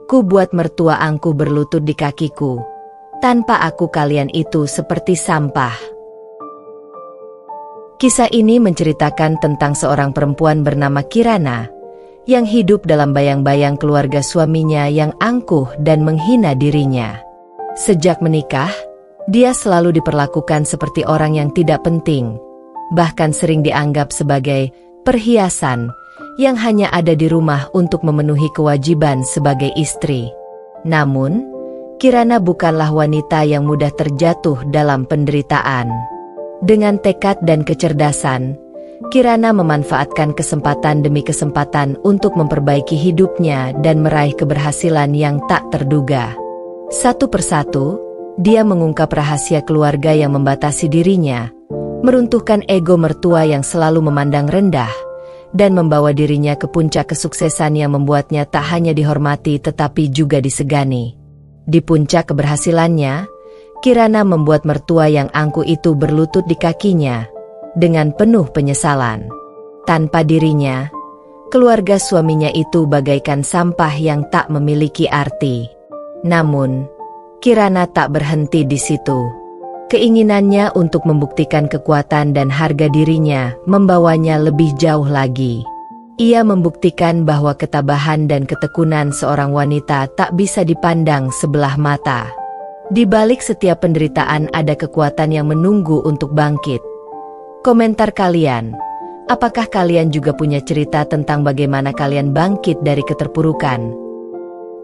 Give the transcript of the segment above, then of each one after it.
Ku buat mertua angku berlutut di kakiku. Tanpa aku kalian itu seperti sampah. Kisah ini menceritakan tentang seorang perempuan bernama Kirana yang hidup dalam bayang-bayang keluarga suaminya yang angkuh dan menghina dirinya. Sejak menikah, dia selalu diperlakukan seperti orang yang tidak penting, bahkan sering dianggap sebagai perhiasan yang hanya ada di rumah untuk memenuhi kewajiban sebagai istri. Namun, Kirana bukanlah wanita yang mudah terjatuh dalam penderitaan. Dengan tekad dan kecerdasan, Kirana memanfaatkan kesempatan demi kesempatan untuk memperbaiki hidupnya dan meraih keberhasilan yang tak terduga. Satu persatu, dia mengungkap rahasia keluarga yang membatasi dirinya, meruntuhkan ego mertua yang selalu memandang rendah, dan membawa dirinya ke puncak kesuksesan yang membuatnya tak hanya dihormati tetapi juga disegani. Di puncak keberhasilannya, Kirana membuat mertua yang angkuh itu berlutut di kakinya dengan penuh penyesalan. Tanpa dirinya, keluarga suaminya itu bagaikan sampah yang tak memiliki arti. Namun, Kirana tak berhenti di situ. Keinginannya untuk membuktikan kekuatan dan harga dirinya membawanya lebih jauh lagi. Ia membuktikan bahwa ketabahan dan ketekunan seorang wanita tak bisa dipandang sebelah mata. Di balik setiap penderitaan ada kekuatan yang menunggu untuk bangkit. Komentar kalian, apakah kalian juga punya cerita tentang bagaimana kalian bangkit dari keterpurukan?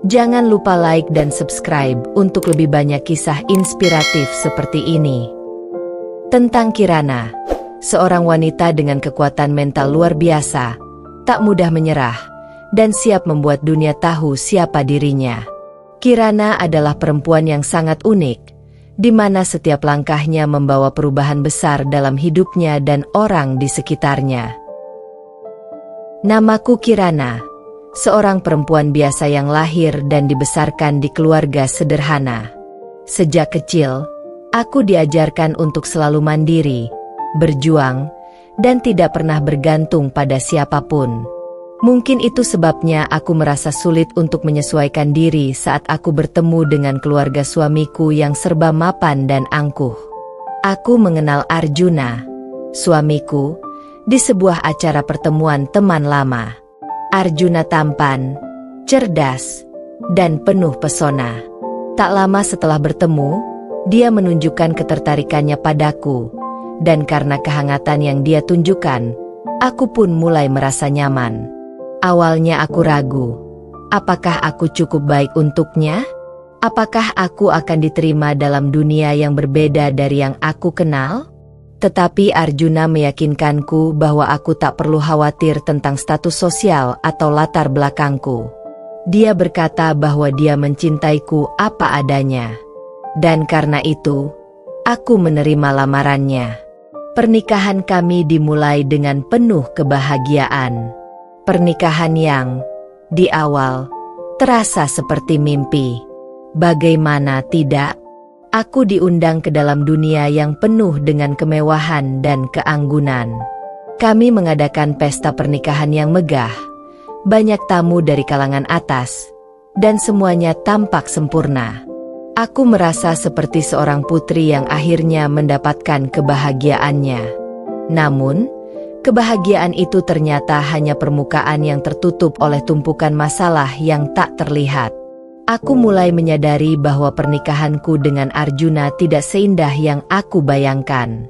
Jangan lupa like dan subscribe untuk lebih banyak kisah inspiratif seperti ini. Tentang Kirana, seorang wanita dengan kekuatan mental luar biasa, tak mudah menyerah, dan siap membuat dunia tahu siapa dirinya. Kirana adalah perempuan yang sangat unik, di mana setiap langkahnya membawa perubahan besar dalam hidupnya dan orang di sekitarnya. Namaku Kirana, seorang perempuan biasa yang lahir dan dibesarkan di keluarga sederhana. Sejak kecil, aku diajarkan untuk selalu mandiri, berjuang, dan tidak pernah bergantung pada siapapun. Mungkin itu sebabnya aku merasa sulit untuk menyesuaikan diri saat aku bertemu dengan keluarga suamiku yang serba mapan dan angkuh. Aku mengenal Arjuna, suamiku, di sebuah acara pertemuan teman lama. Arjuna tampan, cerdas, dan penuh pesona. Tak lama setelah bertemu, dia menunjukkan ketertarikannya padaku, dan karena kehangatan yang dia tunjukkan, aku pun mulai merasa nyaman. Awalnya aku ragu, apakah aku cukup baik untuknya? Apakah aku akan diterima dalam dunia yang berbeda dari yang aku kenal? Tetapi Arjuna meyakinkanku bahwa aku tak perlu khawatir tentang status sosial atau latar belakangku. Dia berkata bahwa dia mencintaiku apa adanya. Dan karena itu, aku menerima lamarannya. Pernikahan kami dimulai dengan penuh kebahagiaan. Pernikahan yang, di awal, terasa seperti mimpi. Bagaimana tidak? Aku diundang ke dalam dunia yang penuh dengan kemewahan dan keanggunan. Kami mengadakan pesta pernikahan yang megah, banyak tamu dari kalangan atas, dan semuanya tampak sempurna. Aku merasa seperti seorang putri yang akhirnya mendapatkan kebahagiaannya. Namun, kebahagiaan itu ternyata hanya permukaan yang tertutup oleh tumpukan masalah yang tak terlihat. Aku mulai menyadari bahwa pernikahanku dengan Arjuna tidak seindah yang aku bayangkan.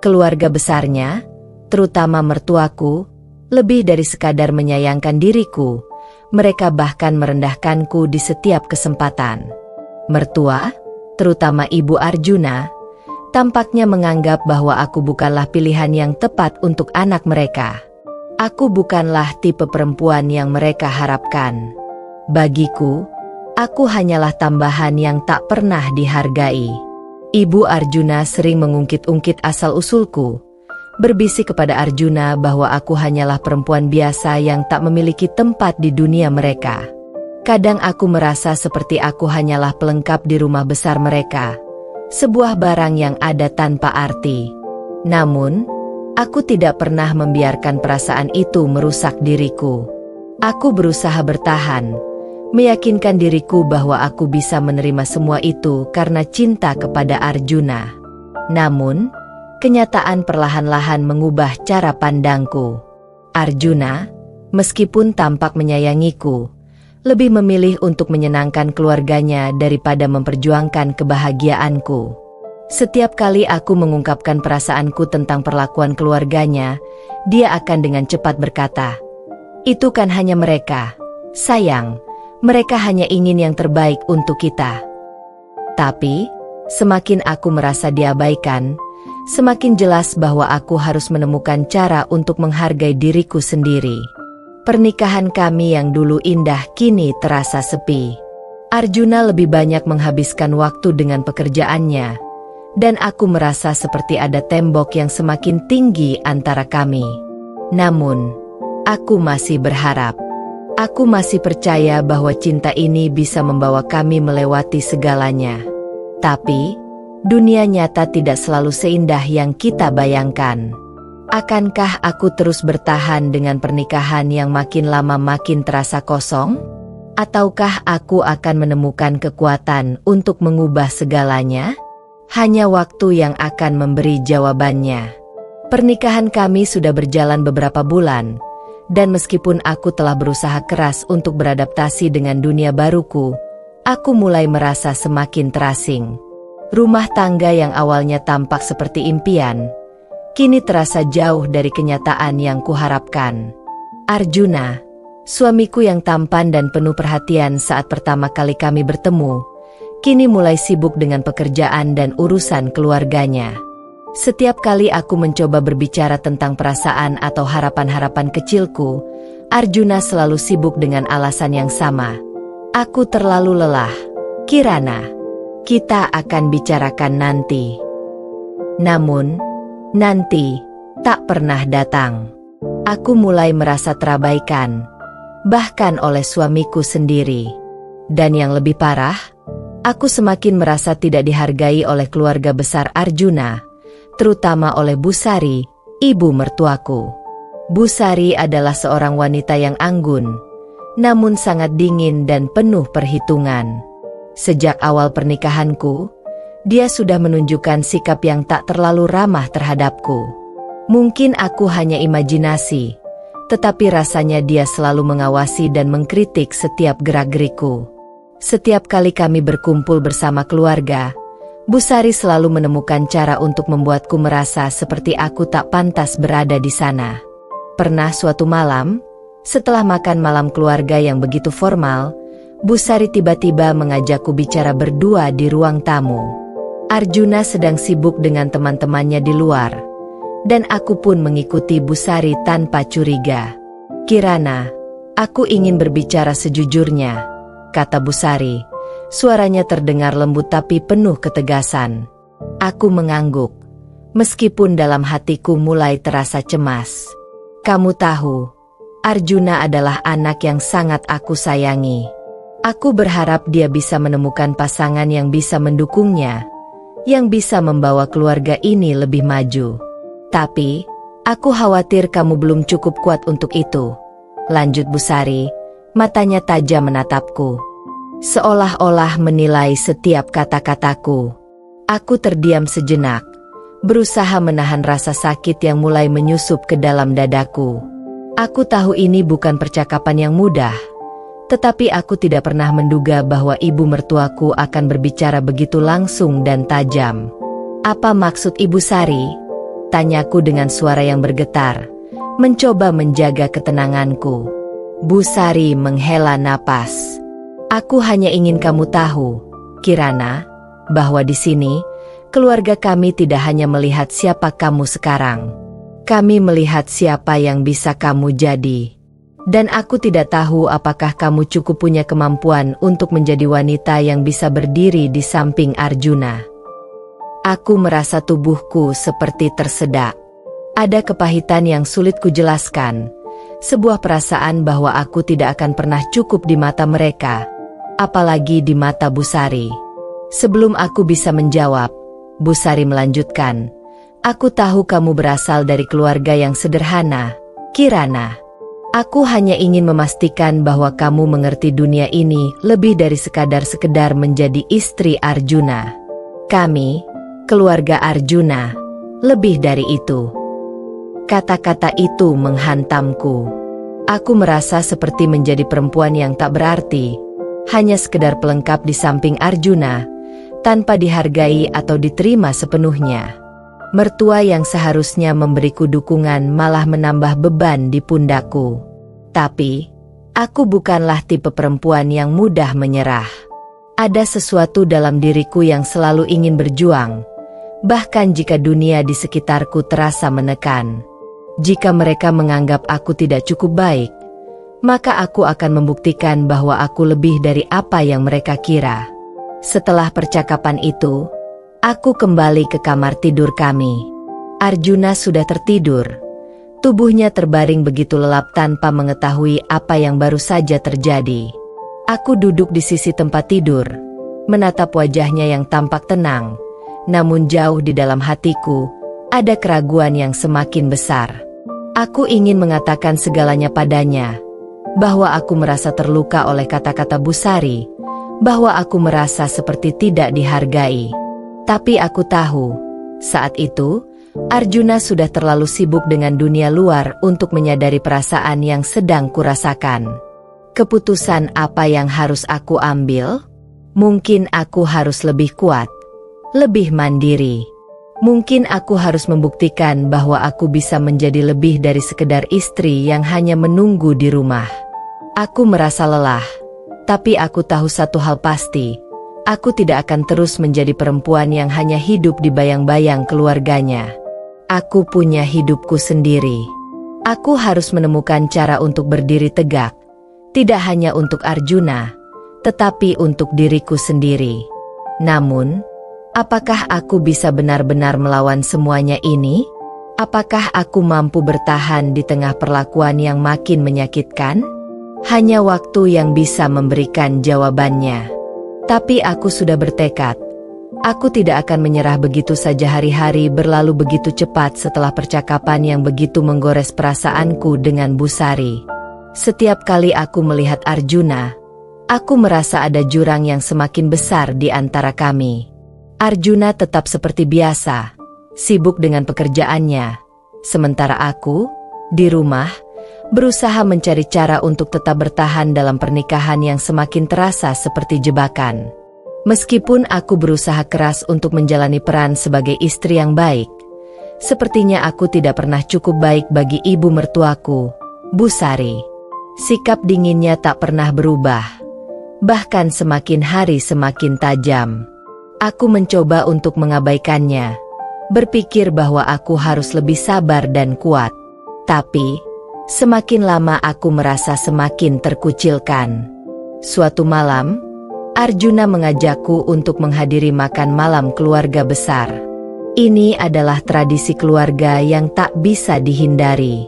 Keluarga besarnya, terutama mertuaku, lebih dari sekadar menyayangkan diriku, mereka bahkan merendahkanku di setiap kesempatan. Mertua, terutama ibu Arjuna, tampaknya menganggap bahwa aku bukanlah pilihan yang tepat untuk anak mereka. Aku bukanlah tipe perempuan yang mereka harapkan. Bagiku, aku hanyalah tambahan yang tak pernah dihargai. Ibu Arjuna sering mengungkit-ungkit asal-usulku, berbisik kepada Arjuna bahwa aku hanyalah perempuan biasa yang tak memiliki tempat di dunia mereka. Kadang aku merasa seperti aku hanyalah pelengkap di rumah besar mereka, sebuah barang yang ada tanpa arti. Namun, aku tidak pernah membiarkan perasaan itu merusak diriku. Aku berusaha bertahan, meyakinkan diriku bahwa aku bisa menerima semua itu karena cinta kepada Arjuna. Namun, kenyataan perlahan-lahan mengubah cara pandangku. Arjuna, meskipun tampak menyayangiku, lebih memilih untuk menyenangkan keluarganya daripada memperjuangkan kebahagiaanku. Setiap kali aku mengungkapkan perasaanku tentang perlakuan keluarganya, dia akan dengan cepat berkata, "Itu kan hanya mereka. Sayang, mereka hanya ingin yang terbaik untuk kita." Tapi, semakin aku merasa diabaikan, semakin jelas bahwa aku harus menemukan cara untuk menghargai diriku sendiri. Pernikahan kami yang dulu indah kini terasa sepi. Arjuna lebih banyak menghabiskan waktu dengan pekerjaannya, dan aku merasa seperti ada tembok yang semakin tinggi antara kami. Namun, aku masih berharap. Aku masih percaya bahwa cinta ini bisa membawa kami melewati segalanya. Tapi, dunia nyata tidak selalu seindah yang kita bayangkan. Akankah aku terus bertahan dengan pernikahan yang makin lama makin terasa kosong? Ataukah aku akan menemukan kekuatan untuk mengubah segalanya? Hanya waktu yang akan memberi jawabannya. Pernikahan kami sudah berjalan beberapa bulan, dan meskipun aku telah berusaha keras untuk beradaptasi dengan dunia baruku, aku mulai merasa semakin terasing. Rumah tangga yang awalnya tampak seperti impian, kini terasa jauh dari kenyataan yang kuharapkan. Arjuna, suamiku yang tampan dan penuh perhatian saat pertama kali kami bertemu, kini mulai sibuk dengan pekerjaan dan urusan keluarganya. Setiap kali aku mencoba berbicara tentang perasaan atau harapan-harapan kecilku, Arjuna selalu sibuk dengan alasan yang sama. "Aku terlalu lelah, Kirana. Kita akan bicarakan nanti." Namun, nanti tak pernah datang. Aku mulai merasa terabaikan, bahkan oleh suamiku sendiri. Dan yang lebih parah, aku semakin merasa tidak dihargai oleh keluarga besar Arjuna, terutama oleh Busari, ibu mertuaku. Busari adalah seorang wanita yang anggun, namun sangat dingin dan penuh perhitungan. Sejak awal pernikahanku, dia sudah menunjukkan sikap yang tak terlalu ramah terhadapku. Mungkin aku hanya imajinasi, tetapi rasanya dia selalu mengawasi dan mengkritik setiap gerak-gerikku. Setiap kali kami berkumpul bersama keluarga, Busari selalu menemukan cara untuk membuatku merasa seperti aku tak pantas berada di sana. Pernah suatu malam, setelah makan malam keluarga yang begitu formal, Busari tiba-tiba mengajakku bicara berdua di ruang tamu. Arjuna sedang sibuk dengan teman-temannya di luar, dan aku pun mengikuti Busari tanpa curiga. "Kirana, aku ingin berbicara sejujurnya," kata Busari. Suaranya terdengar lembut tapi penuh ketegasan. Aku mengangguk, meskipun dalam hatiku mulai terasa cemas. "Kamu tahu, Arjuna adalah anak yang sangat aku sayangi. Aku berharap dia bisa menemukan pasangan yang bisa mendukungnya, yang bisa membawa keluarga ini lebih maju. Tapi, aku khawatir kamu belum cukup kuat untuk itu," lanjut Busari, matanya tajam menatapku, seolah-olah menilai setiap kata-kataku. Aku terdiam sejenak, berusaha menahan rasa sakit yang mulai menyusup ke dalam dadaku. Aku tahu ini bukan percakapan yang mudah, tetapi aku tidak pernah menduga bahwa ibu mertuaku akan berbicara begitu langsung dan tajam. "Apa maksud Ibu Sari?" tanyaku dengan suara yang bergetar, mencoba menjaga ketenanganku. Busari menghela napas. "Aku hanya ingin kamu tahu, Kirana, bahwa di sini, keluarga kami tidak hanya melihat siapa kamu sekarang. Kami melihat siapa yang bisa kamu jadi. Dan aku tidak tahu apakah kamu cukup punya kemampuan untuk menjadi wanita yang bisa berdiri di samping Arjuna." Aku merasa tubuhku seperti tersedak. Ada kepahitan yang sulit kujelaskan, sebuah perasaan bahwa aku tidak akan pernah cukup di mata mereka, apalagi di mata Busari. Sebelum aku bisa menjawab, Busari melanjutkan, "Aku tahu kamu berasal dari keluarga yang sederhana, Kirana. Aku hanya ingin memastikan bahwa kamu mengerti dunia ini lebih dari sekedar menjadi istri Arjuna. Kami, keluarga Arjuna, lebih dari itu." Kata-kata itu menghantamku. Aku merasa seperti menjadi perempuan yang tak berarti, hanya sekedar pelengkap di samping Arjuna, tanpa dihargai atau diterima sepenuhnya. Mertua yang seharusnya memberiku dukungan malah menambah beban di pundakku. Tapi, aku bukanlah tipe perempuan yang mudah menyerah. Ada sesuatu dalam diriku yang selalu ingin berjuang, bahkan jika dunia di sekitarku terasa menekan. Jika mereka menganggap aku tidak cukup baik, maka aku akan membuktikan bahwa aku lebih dari apa yang mereka kira. Setelah percakapan itu, aku kembali ke kamar tidur kami. Arjuna sudah tertidur. Tubuhnya terbaring begitu lelap tanpa mengetahui apa yang baru saja terjadi. Aku duduk di sisi tempat tidur, menatap wajahnya yang tampak tenang. Namun jauh di dalam hatiku, ada keraguan yang semakin besar. Aku ingin mengatakan segalanya padanya, bahwa aku merasa terluka oleh kata-kata Busari, bahwa aku merasa seperti tidak dihargai. Tapi aku tahu, saat itu, Arjuna sudah terlalu sibuk dengan dunia luar untuk menyadari perasaan yang sedang kurasakan. Keputusan apa yang harus aku ambil? Mungkin aku harus lebih kuat, lebih mandiri. Mungkin aku harus membuktikan bahwa aku bisa menjadi lebih dari sekedar istri yang hanya menunggu di rumah. Aku merasa lelah, tapi aku tahu satu hal pasti. Aku tidak akan terus menjadi perempuan yang hanya hidup di bayang-bayang keluarganya. Aku punya hidupku sendiri. Aku harus menemukan cara untuk berdiri tegak, tidak hanya untuk Arjuna, tetapi untuk diriku sendiri. Namun, apakah aku bisa benar-benar melawan semuanya ini? Apakah aku mampu bertahan di tengah perlakuan yang makin menyakitkan? Hanya waktu yang bisa memberikan jawabannya. Tapi aku sudah bertekad. Aku tidak akan menyerah begitu saja. Hari-hari berlalu begitu cepat setelah percakapan yang begitu menggores perasaanku dengan Busari. Setiap kali aku melihat Arjuna, aku merasa ada jurang yang semakin besar di antara kami. Arjuna tetap seperti biasa, sibuk dengan pekerjaannya. Sementara aku, di rumah, berusaha mencari cara untuk tetap bertahan dalam pernikahan yang semakin terasa seperti jebakan. Meskipun aku berusaha keras untuk menjalani peran sebagai istri yang baik, sepertinya aku tidak pernah cukup baik bagi ibu mertuaku, Busari. Sikap dinginnya tak pernah berubah, bahkan semakin hari semakin tajam. Aku mencoba untuk mengabaikannya, berpikir bahwa aku harus lebih sabar dan kuat. Tapi, semakin lama aku merasa semakin terkucilkan. Suatu malam, Arjuna mengajakku untuk menghadiri makan malam keluarga besar. Ini adalah tradisi keluarga yang tak bisa dihindari.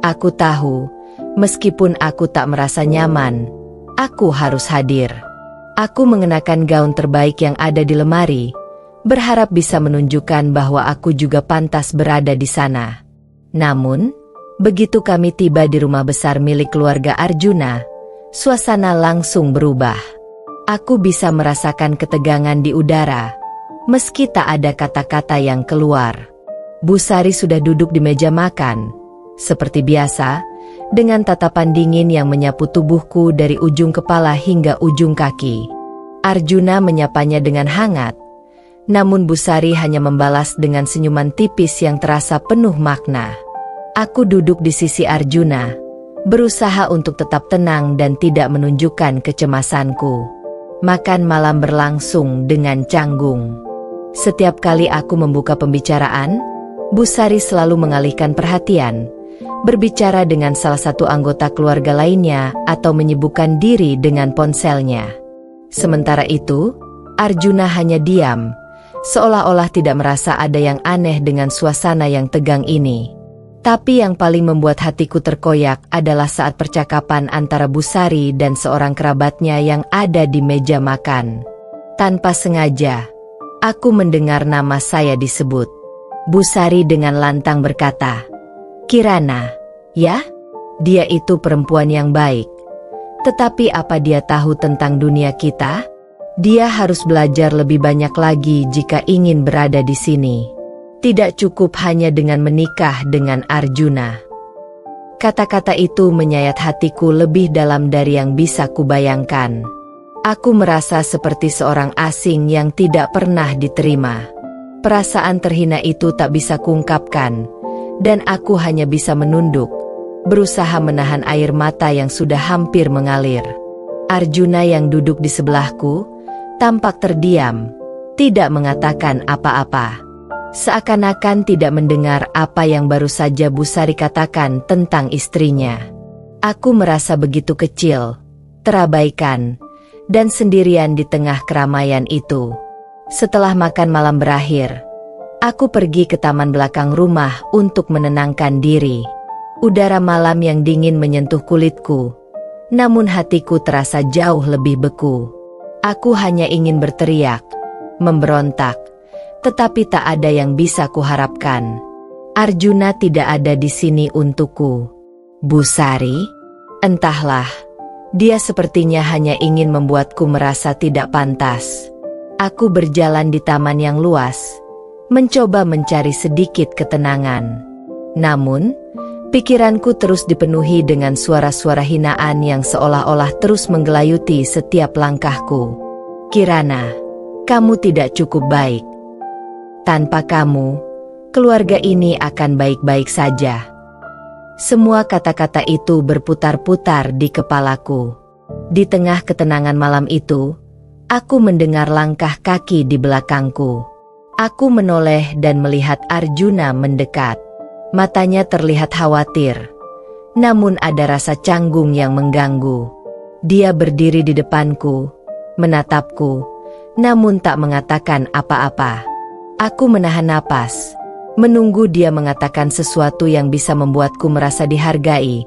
Aku tahu, meskipun aku tak merasa nyaman, aku harus hadir. Aku mengenakan gaun terbaik yang ada di lemari, berharap bisa menunjukkan bahwa aku juga pantas berada di sana. Namun, begitu kami tiba di rumah besar milik keluarga Arjuna, suasana langsung berubah. Aku bisa merasakan ketegangan di udara, meski tak ada kata-kata yang keluar. Busari sudah duduk di meja makan, seperti biasa, dengan tatapan dingin yang menyapu tubuhku dari ujung kepala hingga ujung kaki. Arjuna menyapanya dengan hangat, namun Busari hanya membalas dengan senyuman tipis yang terasa penuh makna. Aku duduk di sisi Arjuna, berusaha untuk tetap tenang dan tidak menunjukkan kecemasanku. Makan malam berlangsung dengan canggung. Setiap kali aku membuka pembicaraan, Busari selalu mengalihkan perhatian, berbicara dengan salah satu anggota keluarga lainnya atau menyibukkan diri dengan ponselnya. Sementara itu, Arjuna hanya diam, seolah-olah tidak merasa ada yang aneh dengan suasana yang tegang ini. Tapi yang paling membuat hatiku terkoyak adalah saat percakapan antara Busari dan seorang kerabatnya yang ada di meja makan. Tanpa sengaja, aku mendengar nama saya disebut. Busari dengan lantang berkata, "Kirana, ya?" Dia itu perempuan yang baik. Tetapi apa dia tahu tentang dunia kita? Dia harus belajar lebih banyak lagi jika ingin berada di sini. Tidak cukup hanya dengan menikah dengan Arjuna. Kata-kata itu menyayat hatiku lebih dalam dari yang bisa kubayangkan. Aku merasa seperti seorang asing yang tidak pernah diterima. Perasaan terhina itu tak bisa kuungkapkan, dan aku hanya bisa menunduk, berusaha menahan air mata yang sudah hampir mengalir. Arjuna yang duduk di sebelahku tampak terdiam, tidak mengatakan apa-apa. Seakan-akan tidak mendengar apa yang baru saja Bu Sari katakan tentang istrinya. Aku merasa begitu kecil, terabaikan, dan sendirian di tengah keramaian itu. Setelah makan malam berakhir, aku pergi ke taman belakang rumah untuk menenangkan diri. Udara malam yang dingin menyentuh kulitku, namun hatiku terasa jauh lebih beku. Aku hanya ingin berteriak, memberontak, tetapi tak ada yang bisa kuharapkan. Arjuna tidak ada di sini untukku. Bu Sari? Entahlah, dia sepertinya hanya ingin membuatku merasa tidak pantas. Aku berjalan di taman yang luas, mencoba mencari sedikit ketenangan. Namun, pikiranku terus dipenuhi dengan suara-suara hinaan yang seolah-olah terus menggelayuti setiap langkahku. Kirana, kamu tidak cukup baik. Tanpa kamu, keluarga ini akan baik-baik saja. Semua kata-kata itu berputar-putar di kepalaku. Di tengah ketenangan malam itu, aku mendengar langkah kaki di belakangku. Aku menoleh dan melihat Arjuna mendekat. Matanya terlihat khawatir, namun ada rasa canggung yang mengganggu. Dia berdiri di depanku, menatapku, namun tak mengatakan apa-apa. Aku menahan napas, menunggu dia mengatakan sesuatu yang bisa membuatku merasa dihargai,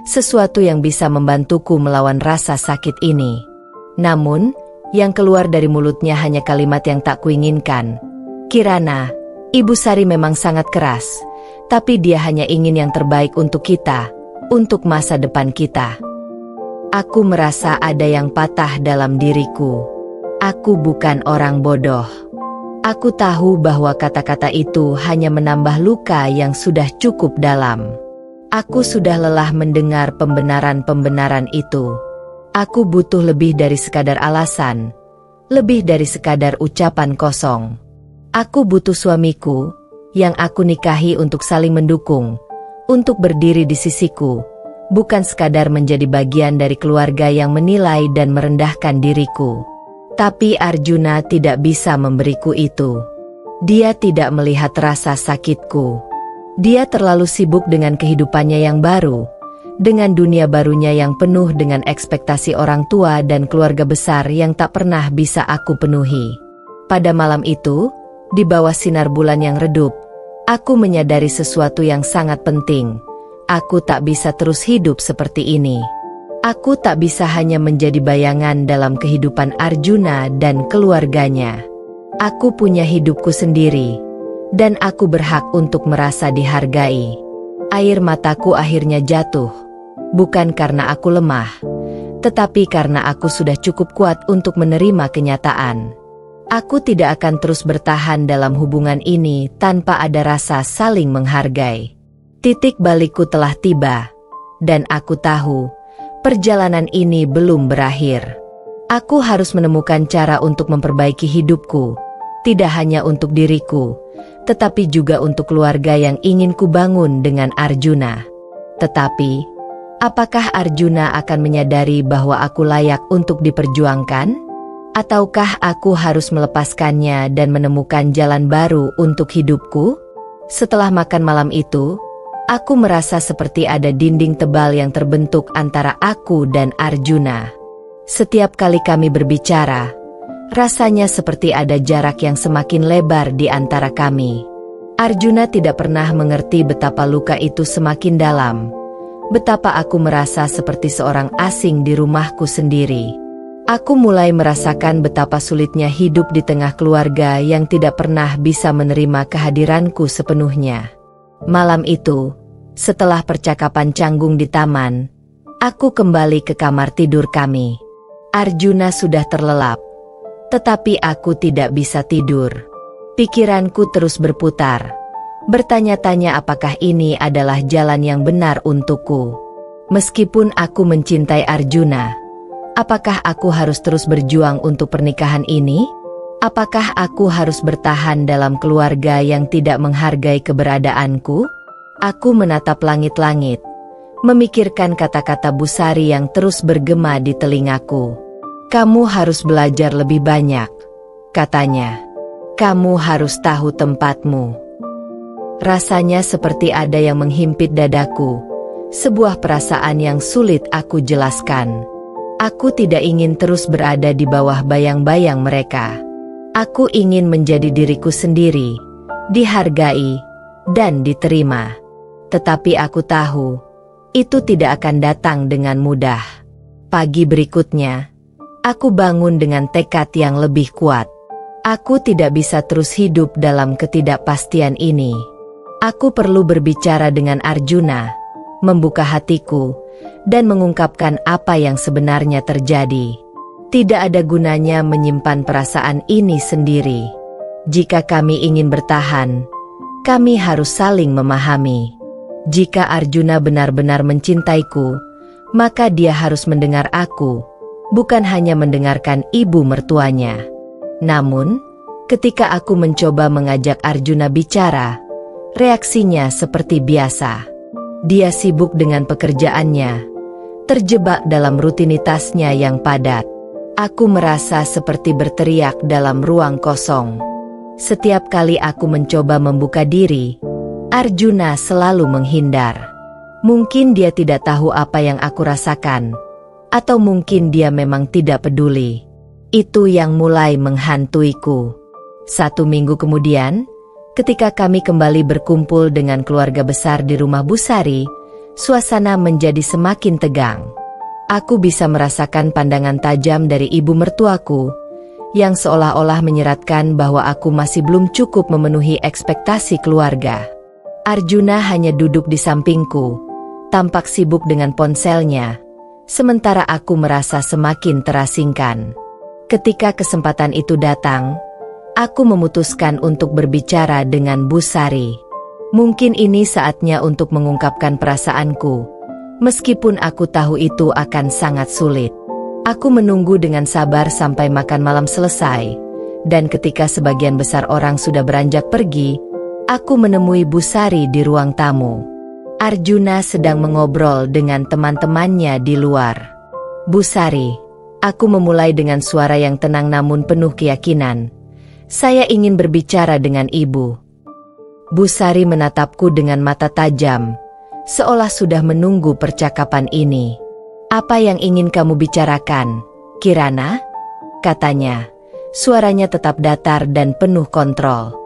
sesuatu yang bisa membantuku melawan rasa sakit ini. Namun, yang keluar dari mulutnya hanya kalimat yang tak kuinginkan. Kirana, Ibu Sari memang sangat keras, tapi dia hanya ingin yang terbaik untuk kita, untuk masa depan kita. Aku merasa ada yang patah dalam diriku. Aku bukan orang bodoh. Aku tahu bahwa kata-kata itu hanya menambah luka yang sudah cukup dalam. Aku sudah lelah mendengar pembenaran-pembenaran itu. Aku butuh lebih dari sekadar alasan, lebih dari sekadar ucapan kosong. Aku butuh suamiku, yang aku nikahi untuk saling mendukung, untuk berdiri di sisiku, bukan sekadar menjadi bagian dari keluarga yang menilai dan merendahkan diriku. Tapi Arjuna tidak bisa memberiku itu. Dia tidak melihat rasa sakitku. Dia terlalu sibuk dengan kehidupannya yang baru, dengan dunia barunya yang penuh dengan ekspektasi orang tua dan keluarga besar yang tak pernah bisa aku penuhi. Pada malam itu, di bawah sinar bulan yang redup, aku menyadari sesuatu yang sangat penting. Aku tak bisa terus hidup seperti ini. Aku tak bisa hanya menjadi bayangan dalam kehidupan Arjuna dan keluarganya. Aku punya hidupku sendiri, dan aku berhak untuk merasa dihargai. Air mataku akhirnya jatuh, bukan karena aku lemah, tetapi karena aku sudah cukup kuat untuk menerima kenyataan. Aku tidak akan terus bertahan dalam hubungan ini tanpa ada rasa saling menghargai. Titik balikku telah tiba, dan aku tahu perjalanan ini belum berakhir. Aku harus menemukan cara untuk memperbaiki hidupku, tidak hanya untuk diriku, tetapi juga untuk keluarga yang ingin kubangun dengan Arjuna. Tetapi, apakah Arjuna akan menyadari bahwa aku layak untuk diperjuangkan? Ataukah aku harus melepaskannya dan menemukan jalan baru untuk hidupku? Setelah makan malam itu, aku merasa seperti ada dinding tebal yang terbentuk antara aku dan Arjuna. Setiap kali kami berbicara, rasanya seperti ada jarak yang semakin lebar di antara kami. Arjuna tidak pernah mengerti betapa luka itu semakin dalam, betapa aku merasa seperti seorang asing di rumahku sendiri. Aku mulai merasakan betapa sulitnya hidup di tengah keluarga yang tidak pernah bisa menerima kehadiranku sepenuhnya. Malam itu, Setelah percakapan canggung di taman, aku kembali ke kamar tidur kami. Arjuna sudah terlelap, tetapi aku tidak bisa tidur. Pikiranku terus berputar, bertanya-tanya apakah ini adalah jalan yang benar untukku. Meskipun aku mencintai Arjuna, apakah aku harus terus berjuang untuk pernikahan ini? Apakah aku harus bertahan dalam keluarga yang tidak menghargai keberadaanku? Aku menatap langit-langit, memikirkan kata-kata Busari yang terus bergema di telingaku. Kamu harus belajar lebih banyak, katanya. Kamu harus tahu tempatmu. Rasanya seperti ada yang menghimpit dadaku, sebuah perasaan yang sulit aku jelaskan. Aku tidak ingin terus berada di bawah bayang-bayang mereka. Aku ingin menjadi diriku sendiri, dihargai, dan diterima. Tetapi aku tahu, itu tidak akan datang dengan mudah. Pagi berikutnya, aku bangun dengan tekad yang lebih kuat. Aku tidak bisa terus hidup dalam ketidakpastian ini. Aku perlu berbicara dengan Arjuna, membuka hatiku, dan mengungkapkan apa yang sebenarnya terjadi. Tidak ada gunanya menyimpan perasaan ini sendiri. Jika kami ingin bertahan, kami harus saling memahami. Jika Arjuna benar-benar mencintaiku, maka dia harus mendengar aku, bukan hanya mendengarkan ibu mertuanya. Namun, ketika aku mencoba mengajak Arjuna bicara, reaksinya seperti biasa. Dia sibuk dengan pekerjaannya, terjebak dalam rutinitasnya yang padat. Aku merasa seperti berteriak dalam ruang kosong. Setiap kali aku mencoba membuka diri, Arjuna selalu menghindar. Mungkin dia tidak tahu apa yang aku rasakan, atau mungkin dia memang tidak peduli. Itu yang mulai menghantuiku. 1 minggu kemudian, ketika kami kembali berkumpul dengan keluarga besar di rumah Busari, suasana menjadi semakin tegang. Aku bisa merasakan pandangan tajam dari ibu mertuaku, yang seolah-olah menyeratkan bahwa aku masih belum cukup memenuhi ekspektasi keluarga. Arjuna hanya duduk di sampingku, tampak sibuk dengan ponselnya, sementara aku merasa semakin terasingkan. Ketika kesempatan itu datang, aku memutuskan untuk berbicara dengan Busari. Mungkin ini saatnya untuk mengungkapkan perasaanku, meskipun aku tahu itu akan sangat sulit. Aku menunggu dengan sabar sampai makan malam selesai, dan ketika sebagian besar orang sudah beranjak pergi, aku menemui Busari di ruang tamu. Arjuna sedang mengobrol dengan teman-temannya di luar. Busari, aku memulai dengan suara yang tenang namun penuh keyakinan. Saya ingin berbicara dengan ibu. Busari menatapku dengan mata tajam, seolah sudah menunggu percakapan ini. Apa yang ingin kamu bicarakan, Kirana? Katanya, suaranya tetap datar dan penuh kontrol.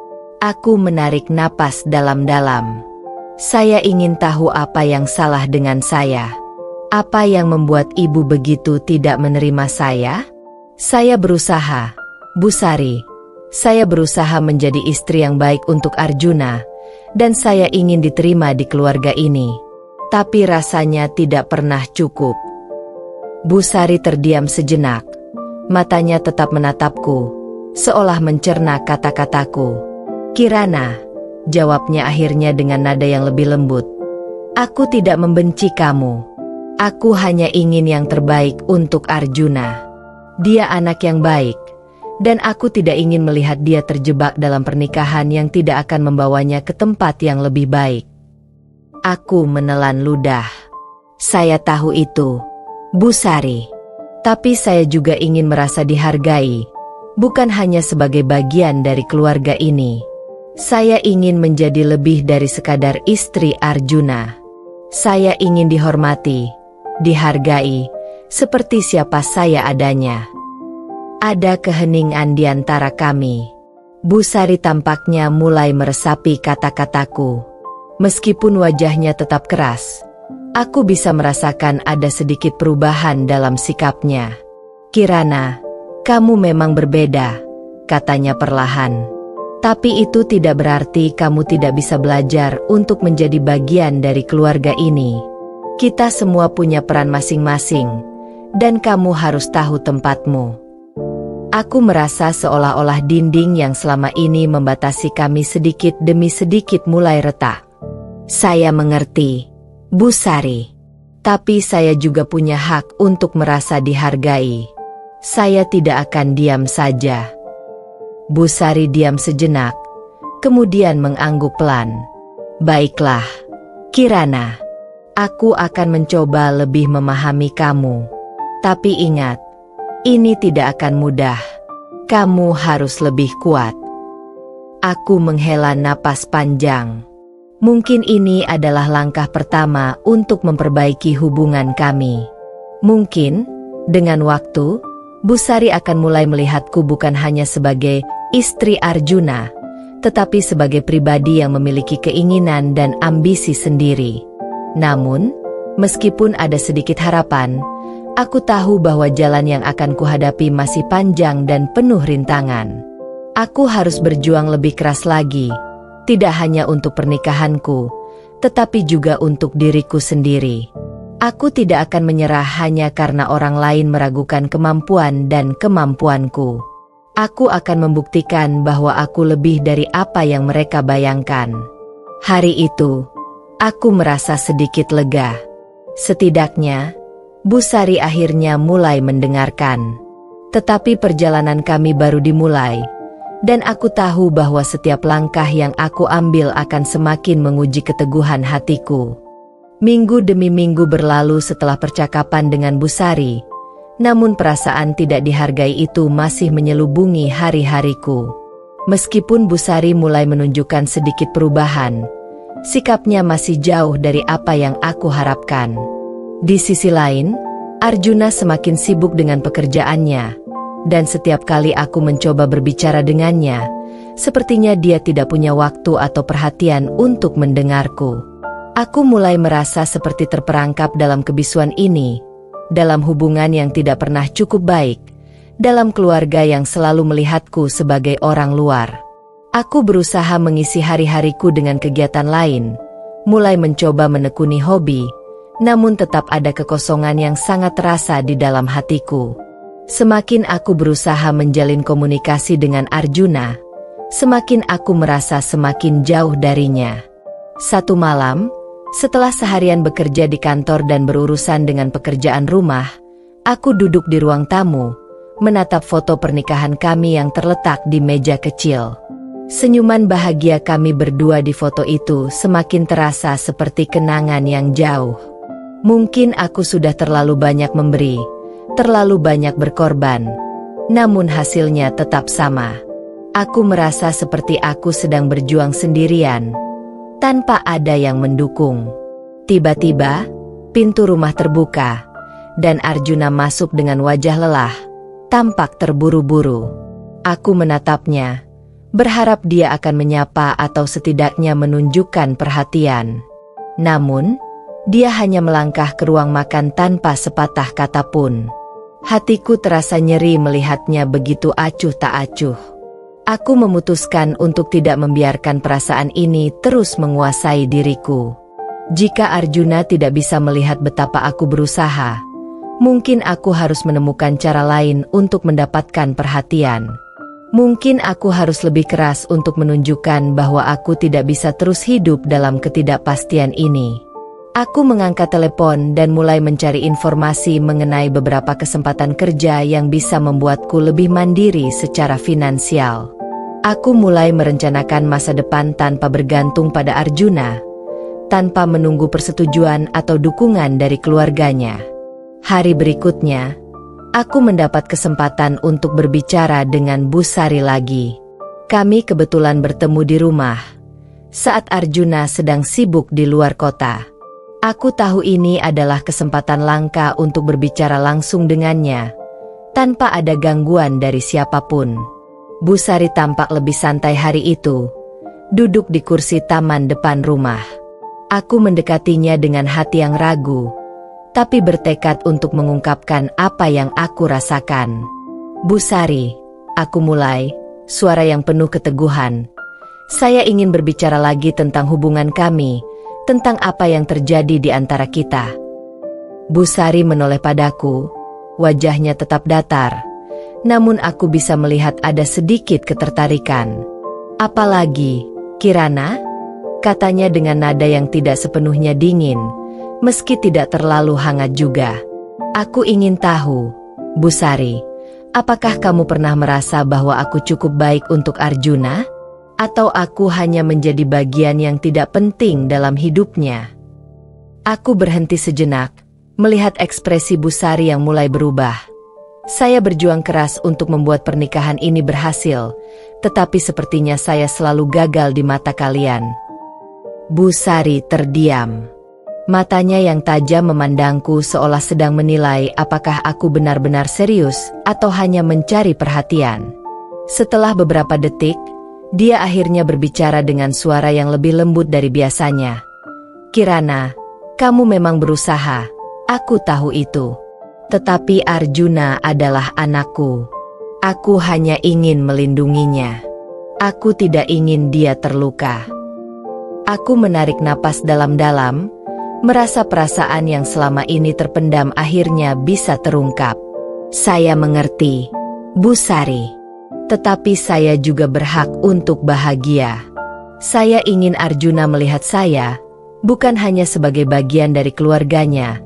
Aku menarik napas dalam-dalam. Saya ingin tahu apa yang salah dengan saya. Apa yang membuat ibu begitu tidak menerima saya? Saya berusaha, Busari. Saya berusaha menjadi istri yang baik untuk Arjuna, dan saya ingin diterima di keluarga ini. Tapi rasanya tidak pernah cukup. Busari terdiam sejenak. Matanya tetap menatapku, seolah mencerna kata-kataku. Kirana, jawabnya akhirnya dengan nada yang lebih lembut. Aku tidak membenci kamu. Aku hanya ingin yang terbaik untuk Arjuna. Dia anak yang baik, dan aku tidak ingin melihat dia terjebak dalam pernikahan yang tidak akan membawanya ke tempat yang lebih baik. Aku menelan ludah. Saya tahu itu, Busari. Tapi saya juga ingin merasa dihargai, bukan hanya sebagai bagian dari keluarga ini. Saya ingin menjadi lebih dari sekadar istri Arjuna. Saya ingin dihormati, dihargai, seperti siapa saya adanya. Ada keheningan di antara kami. Busari tampaknya mulai meresapi kata-kataku. Meskipun wajahnya tetap keras, aku bisa merasakan ada sedikit perubahan dalam sikapnya. Kirana, kamu memang berbeda, katanya perlahan. Tapi itu tidak berarti kamu tidak bisa belajar untuk menjadi bagian dari keluarga ini. Kita semua punya peran masing-masing, dan kamu harus tahu tempatmu. Aku merasa seolah-olah dinding yang selama ini membatasi kami sedikit demi sedikit mulai retak. Saya mengerti, Bu Sari. Tapi saya juga punya hak untuk merasa dihargai. Saya tidak akan diam saja. Bu Sari diam sejenak, kemudian mengangguk pelan. Baiklah, Kirana. Aku akan mencoba lebih memahami kamu. Tapi ingat, ini tidak akan mudah. Kamu harus lebih kuat. Aku menghela napas panjang. Mungkin ini adalah langkah pertama untuk memperbaiki hubungan kami. Mungkin, dengan waktu, Bu Sari akan mulai melihatku bukan hanya sebagai istri Arjuna, tetapi sebagai pribadi yang memiliki keinginan dan ambisi sendiri. Namun, meskipun ada sedikit harapan, aku tahu bahwa jalan yang akan kuhadapi masih panjang dan penuh rintangan. Aku harus berjuang lebih keras lagi, tidak hanya untuk pernikahanku, tetapi juga untuk diriku sendiri. Aku tidak akan menyerah hanya karena orang lain meragukan kemampuan dan kemampuanku. Aku akan membuktikan bahwa aku lebih dari apa yang mereka bayangkan. Hari itu, aku merasa sedikit lega. Setidaknya, Bu Sari akhirnya mulai mendengarkan. Tetapi perjalanan kami baru dimulai, dan aku tahu bahwa setiap langkah yang aku ambil akan semakin menguji keteguhan hatiku. Minggu demi minggu berlalu setelah percakapan dengan Bu Sari, namun perasaan tidak dihargai itu masih menyelubungi hari-hariku. Meskipun Bu Sari mulai menunjukkan sedikit perubahan, sikapnya masih jauh dari apa yang aku harapkan. Di sisi lain, Arjuna semakin sibuk dengan pekerjaannya, dan setiap kali aku mencoba berbicara dengannya, sepertinya dia tidak punya waktu atau perhatian untuk mendengarku. Aku mulai merasa seperti terperangkap dalam kebisuan ini, dalam hubungan yang tidak pernah cukup baik, dalam keluarga yang selalu melihatku sebagai orang luar. Aku berusaha mengisi hari-hariku dengan kegiatan lain, mulai mencoba menekuni hobi, namun tetap ada kekosongan yang sangat terasa di dalam hatiku. Semakin aku berusaha menjalin komunikasi dengan Arjuna, semakin aku merasa semakin jauh darinya. Satu malam, setelah seharian bekerja di kantor dan berurusan dengan pekerjaan rumah, aku duduk di ruang tamu, menatap foto pernikahan kami yang terletak di meja kecil. Senyuman bahagia kami berdua di foto itu semakin terasa seperti kenangan yang jauh. Mungkin aku sudah terlalu banyak memberi, terlalu banyak berkorban, namun hasilnya tetap sama. Aku merasa seperti aku sedang berjuang sendirian, tanpa ada yang mendukung. Tiba-tiba, pintu rumah terbuka, dan Arjuna masuk dengan wajah lelah, tampak terburu-buru. Aku menatapnya, berharap dia akan menyapa atau setidaknya menunjukkan perhatian. Namun, dia hanya melangkah ke ruang makan tanpa sepatah kata pun. Hatiku terasa nyeri melihatnya begitu acuh tak acuh. Aku memutuskan untuk tidak membiarkan perasaan ini terus menguasai diriku. Jika Arjuna tidak bisa melihat betapa aku berusaha, mungkin aku harus menemukan cara lain untuk mendapatkan perhatian. Mungkin aku harus lebih keras untuk menunjukkan bahwa aku tidak bisa terus hidup dalam ketidakpastian ini. Aku mengangkat telepon dan mulai mencari informasi mengenai beberapa kesempatan kerja yang bisa membuatku lebih mandiri secara finansial. Aku mulai merencanakan masa depan tanpa bergantung pada Arjuna, tanpa menunggu persetujuan atau dukungan dari keluarganya. Hari berikutnya, aku mendapat kesempatan untuk berbicara dengan Bu Sari lagi. Kami kebetulan bertemu di rumah, saat Arjuna sedang sibuk di luar kota. Aku tahu ini adalah kesempatan langka untuk berbicara langsung dengannya, tanpa ada gangguan dari siapapun. Bu Sari tampak lebih santai hari itu, duduk di kursi taman depan rumah. Aku mendekatinya dengan hati yang ragu, tapi bertekad untuk mengungkapkan apa yang aku rasakan. Bu Sari, aku mulai, suara yang penuh keteguhan. Saya ingin berbicara lagi tentang hubungan kami, tentang apa yang terjadi di antara kita. Bu Sari menoleh padaku, wajahnya tetap datar, namun aku bisa melihat ada sedikit ketertarikan. Apalagi, Kirana? Katanya dengan nada yang tidak sepenuhnya dingin, meski tidak terlalu hangat juga. Aku ingin tahu, Bu Sari, apakah kamu pernah merasa bahwa aku cukup baik untuk Arjuna? Atau aku hanya menjadi bagian yang tidak penting dalam hidupnya? Aku berhenti sejenak, melihat ekspresi Bu Sari yang mulai berubah. Saya berjuang keras untuk membuat pernikahan ini berhasil, tetapi sepertinya saya selalu gagal di mata kalian. Bu Sari terdiam. Matanya yang tajam memandangku seolah sedang menilai apakah aku benar-benar serius atau hanya mencari perhatian. Setelah beberapa detik, dia akhirnya berbicara dengan suara yang lebih lembut dari biasanya. Kirana, kamu memang berusaha, aku tahu itu. Tetapi Arjuna adalah anakku. Aku hanya ingin melindunginya. Aku tidak ingin dia terluka. Aku menarik napas dalam-dalam, merasa perasaan yang selama ini terpendam akhirnya bisa terungkap. Saya mengerti, Bu Sari. Tetapi saya juga berhak untuk bahagia. Saya ingin Arjuna melihat saya, bukan hanya sebagai bagian dari keluarganya,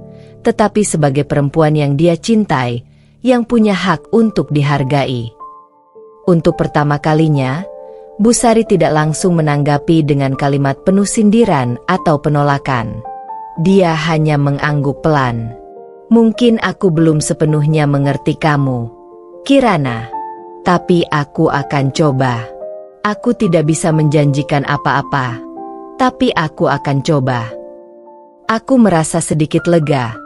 tetapi sebagai perempuan yang dia cintai, yang punya hak untuk dihargai. Untuk pertama kalinya, Bu Sari tidak langsung menanggapi dengan kalimat penuh sindiran atau penolakan. Dia hanya mengangguk pelan. Mungkin aku belum sepenuhnya mengerti kamu, Kirana. Tapi aku akan coba. Aku tidak bisa menjanjikan apa-apa, tapi aku akan coba. Aku merasa sedikit lega,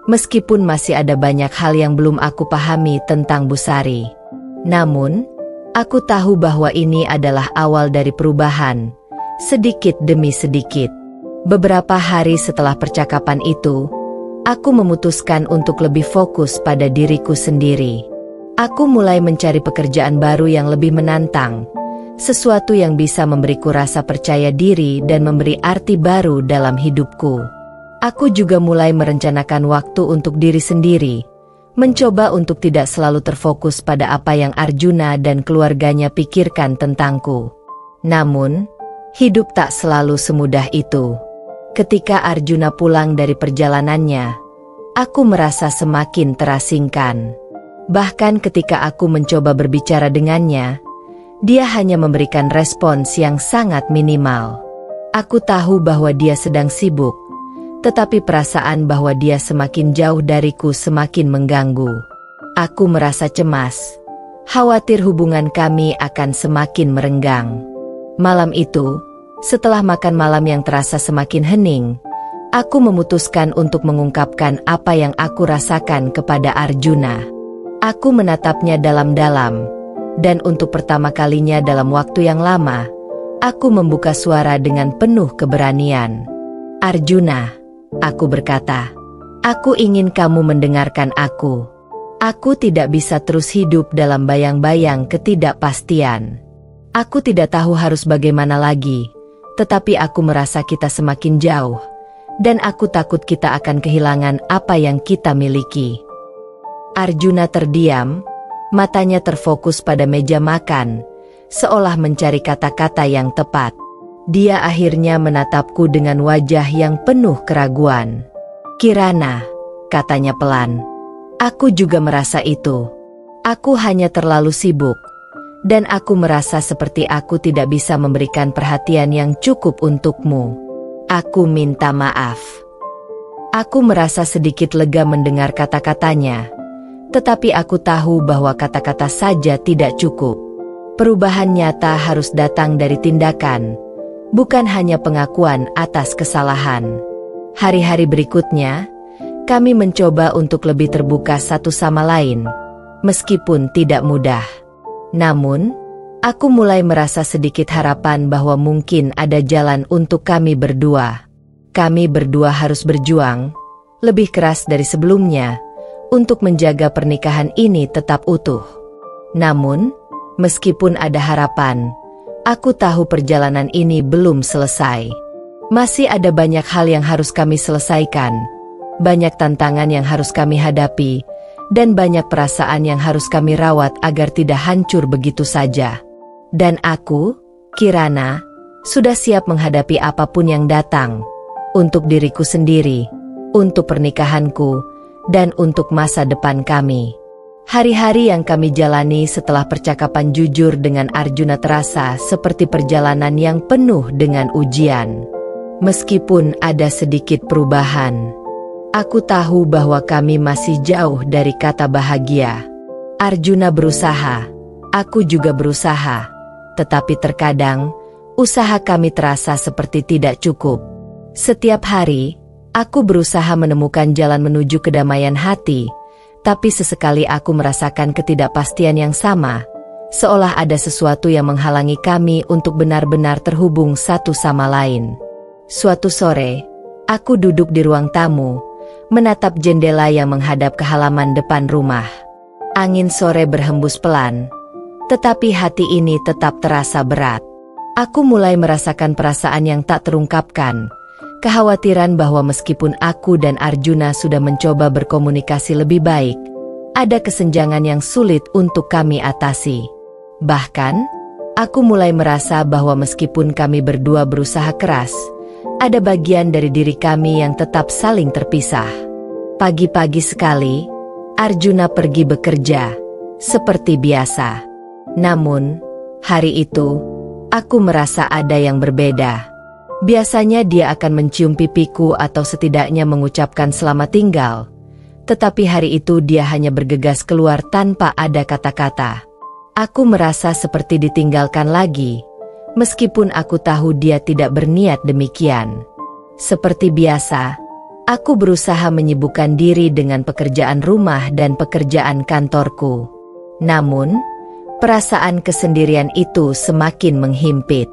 meskipun masih ada banyak hal yang belum aku pahami tentang Bu Sari. Namun, aku tahu bahwa ini adalah awal dari perubahan, sedikit demi sedikit. Beberapa hari setelah percakapan itu, aku memutuskan untuk lebih fokus pada diriku sendiri. Aku mulai mencari pekerjaan baru yang lebih menantang, sesuatu yang bisa memberiku rasa percaya diri dan memberi arti baru dalam hidupku. Aku juga mulai merencanakan waktu untuk diri sendiri, mencoba untuk tidak selalu terfokus pada apa yang Arjuna dan keluarganya pikirkan tentangku. Namun, hidup tak selalu semudah itu. Ketika Arjuna pulang dari perjalanannya, aku merasa semakin terasingkan. Bahkan ketika aku mencoba berbicara dengannya, dia hanya memberikan respons yang sangat minimal. Aku tahu bahwa dia sedang sibuk, tetapi perasaan bahwa dia semakin jauh dariku semakin mengganggu. Aku merasa cemas, khawatir hubungan kami akan semakin merenggang. Malam itu, setelah makan malam yang terasa semakin hening, aku memutuskan untuk mengungkapkan apa yang aku rasakan kepada Arjuna. Aku menatapnya dalam-dalam, dan untuk pertama kalinya dalam waktu yang lama, aku membuka suara dengan penuh keberanian. Arjuna, aku berkata, aku ingin kamu mendengarkan aku. Aku tidak bisa terus hidup dalam bayang-bayang ketidakpastian. Aku tidak tahu harus bagaimana lagi, tetapi aku merasa kita semakin jauh, dan aku takut kita akan kehilangan apa yang kita miliki. Arjuna terdiam, matanya terfokus pada meja makan, seolah mencari kata-kata yang tepat. Dia akhirnya menatapku dengan wajah yang penuh keraguan. Kirana, katanya pelan. Aku juga merasa itu. Aku hanya terlalu sibuk, dan aku merasa seperti aku tidak bisa memberikan perhatian yang cukup untukmu. Aku minta maaf. Aku merasa sedikit lega mendengar kata-katanya, tetapi aku tahu bahwa kata-kata saja tidak cukup. Perubahan nyata harus datang dari tindakan, bukan hanya pengakuan atas kesalahan. Hari-hari berikutnya, kami mencoba untuk lebih terbuka satu sama lain, meskipun tidak mudah. Namun, aku mulai merasa sedikit harapan bahwa mungkin ada jalan untuk kami berdua. Kami berdua harus berjuang, lebih keras dari sebelumnya, untuk menjaga pernikahan ini tetap utuh. Namun, meskipun ada harapan, Aku tahu perjalanan ini belum selesai. Masih ada banyak hal yang harus kami selesaikan, banyak tantangan yang harus kami hadapi, dan banyak perasaan yang harus kami rawat agar tidak hancur begitu saja. Dan aku, Kirana, sudah siap menghadapi apapun yang datang, untuk diriku sendiri, untuk pernikahanku, dan untuk masa depan kami. Hari-hari yang kami jalani setelah percakapan jujur dengan Arjuna terasa seperti perjalanan yang penuh dengan ujian. Meskipun ada sedikit perubahan, aku tahu bahwa kami masih jauh dari kata bahagia. Arjuna berusaha, aku juga berusaha, tetapi terkadang usaha kami terasa seperti tidak cukup. Setiap hari, aku berusaha menemukan jalan menuju kedamaian hati, tapi sesekali aku merasakan ketidakpastian yang sama, seolah ada sesuatu yang menghalangi kami untuk benar-benar terhubung satu sama lain. Suatu sore, aku duduk di ruang tamu, menatap jendela yang menghadap ke halaman depan rumah. Angin sore berhembus pelan, tetapi hati ini tetap terasa berat. Aku mulai merasakan perasaan yang tak terungkapkan, kekhawatiran bahwa meskipun aku dan Arjuna sudah mencoba berkomunikasi lebih baik, ada kesenjangan yang sulit untuk kami atasi. Bahkan, aku mulai merasa bahwa meskipun kami berdua berusaha keras, ada bagian dari diri kami yang tetap saling terpisah. Pagi-pagi sekali, Arjuna pergi bekerja, seperti biasa. Namun, hari itu, aku merasa ada yang berbeda. Biasanya dia akan mencium pipiku atau setidaknya mengucapkan selamat tinggal. Tetapi hari itu dia hanya bergegas keluar tanpa ada kata-kata. Aku merasa seperti ditinggalkan lagi, meskipun aku tahu dia tidak berniat demikian. Seperti biasa, aku berusaha menyibukkan diri dengan pekerjaan rumah dan pekerjaan kantorku. Namun, perasaan kesendirian itu semakin menghimpit.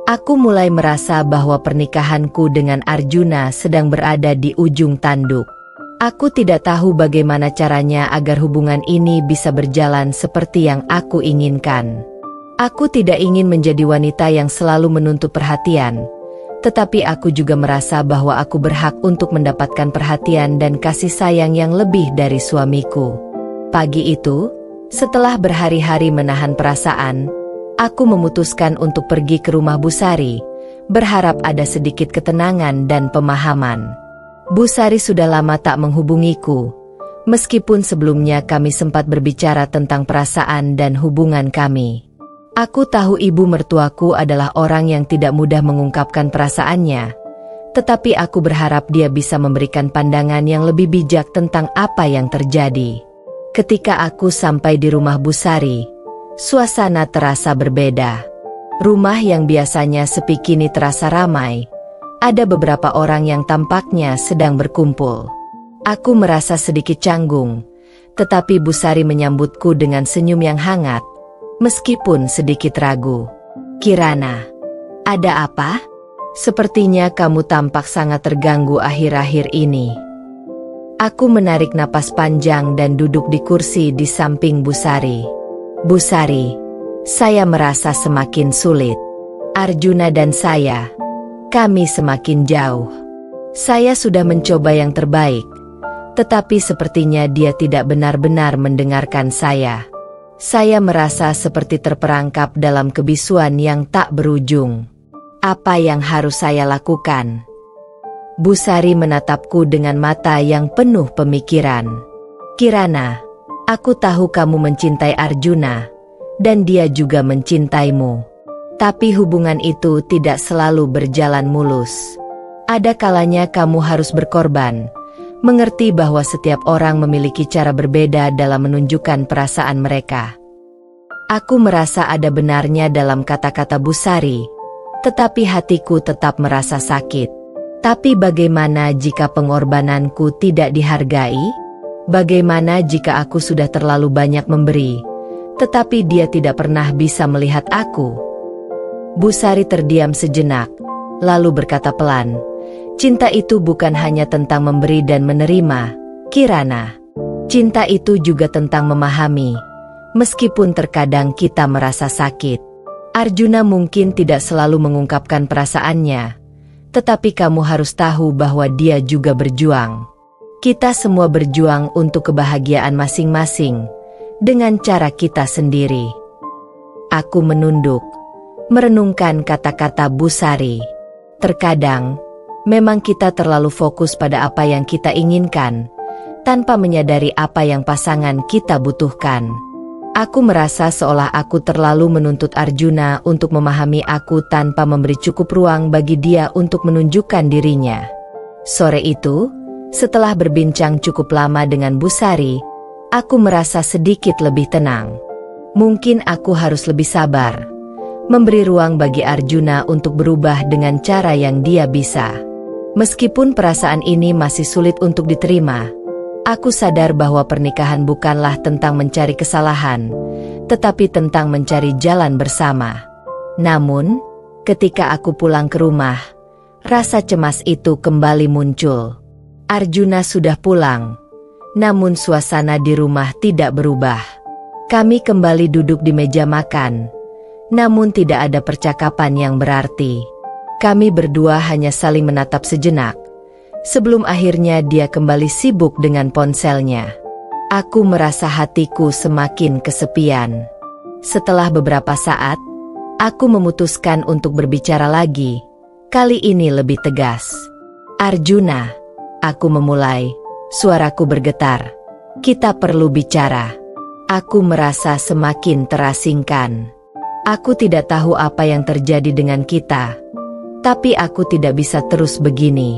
Aku mulai merasa bahwa pernikahanku dengan Arjuna sedang berada di ujung tanduk. Aku tidak tahu bagaimana caranya agar hubungan ini bisa berjalan seperti yang aku inginkan. Aku tidak ingin menjadi wanita yang selalu menuntut perhatian, tetapi aku juga merasa bahwa aku berhak untuk mendapatkan perhatian dan kasih sayang yang lebih dari suamiku. Pagi itu, setelah berhari-hari menahan perasaan, aku memutuskan untuk pergi ke rumah Busari, berharap ada sedikit ketenangan dan pemahaman. Busari sudah lama tak menghubungiku, meskipun sebelumnya kami sempat berbicara tentang perasaan dan hubungan kami. Aku tahu ibu mertuaku adalah orang yang tidak mudah mengungkapkan perasaannya, tetapi aku berharap dia bisa memberikan pandangan yang lebih bijak tentang apa yang terjadi. Ketika aku sampai di rumah Busari, suasana terasa berbeda. Rumah yang biasanya sepi kini terasa ramai. Ada beberapa orang yang tampaknya sedang berkumpul. Aku merasa sedikit canggung, tetapi Busari menyambutku dengan senyum yang hangat, meskipun sedikit ragu. "Kirana, ada apa? Sepertinya kamu tampak sangat terganggu akhir-akhir ini." Aku menarik napas panjang dan duduk di kursi di samping Busari. "Busari, saya merasa semakin sulit. Arjuna dan saya, kami semakin jauh. Saya sudah mencoba yang terbaik, tetapi sepertinya dia tidak benar-benar mendengarkan saya. Saya merasa seperti terperangkap dalam kebisuan yang tak berujung. Apa yang harus saya lakukan?" Busari menatapku dengan mata yang penuh pemikiran. "Kirana, aku tahu kamu mencintai Arjuna, dan dia juga mencintaimu. Tapi hubungan itu tidak selalu berjalan mulus. Ada kalanya kamu harus berkorban, mengerti bahwa setiap orang memiliki cara berbeda dalam menunjukkan perasaan mereka." Aku merasa ada benarnya dalam kata-kata Busari, tetapi hatiku tetap merasa sakit. Tapi bagaimana jika pengorbananku tidak dihargai? Bagaimana jika aku sudah terlalu banyak memberi, tetapi dia tidak pernah bisa melihat aku? Busari terdiam sejenak, lalu berkata pelan, "Cinta itu bukan hanya tentang memberi dan menerima, Kirana. Cinta itu juga tentang memahami, meskipun terkadang kita merasa sakit." Arjuna mungkin tidak selalu mengungkapkan perasaannya, tetapi kamu harus tahu bahwa dia juga berjuang. Kita semua berjuang untuk kebahagiaan masing-masing, dengan cara kita sendiri. Aku menunduk, merenungkan kata-kata Busari. Terkadang, memang kita terlalu fokus pada apa yang kita inginkan, tanpa menyadari apa yang pasangan kita butuhkan. Aku merasa seolah aku terlalu menuntut Arjuna untuk memahami aku tanpa memberi cukup ruang bagi dia untuk menunjukkan dirinya. Sore itu, setelah berbincang cukup lama dengan Busari, aku merasa sedikit lebih tenang. Mungkin aku harus lebih sabar, memberi ruang bagi Arjuna untuk berubah dengan cara yang dia bisa. Meskipun perasaan ini masih sulit untuk diterima, aku sadar bahwa pernikahan bukanlah tentang mencari kesalahan, tetapi tentang mencari jalan bersama. Namun, ketika aku pulang ke rumah, rasa cemas itu kembali muncul. Arjuna sudah pulang, namun suasana di rumah tidak berubah. Kami kembali duduk di meja makan, namun tidak ada percakapan yang berarti. Kami berdua hanya saling menatap sejenak, sebelum akhirnya dia kembali sibuk dengan ponselnya. Aku merasa hatiku semakin kesepian. Setelah beberapa saat, aku memutuskan untuk berbicara lagi, kali ini lebih tegas. Arjuna, aku memulai, suaraku bergetar. Kita perlu bicara. Aku merasa semakin terasingkan. Aku tidak tahu apa yang terjadi dengan kita, tapi aku tidak bisa terus begini.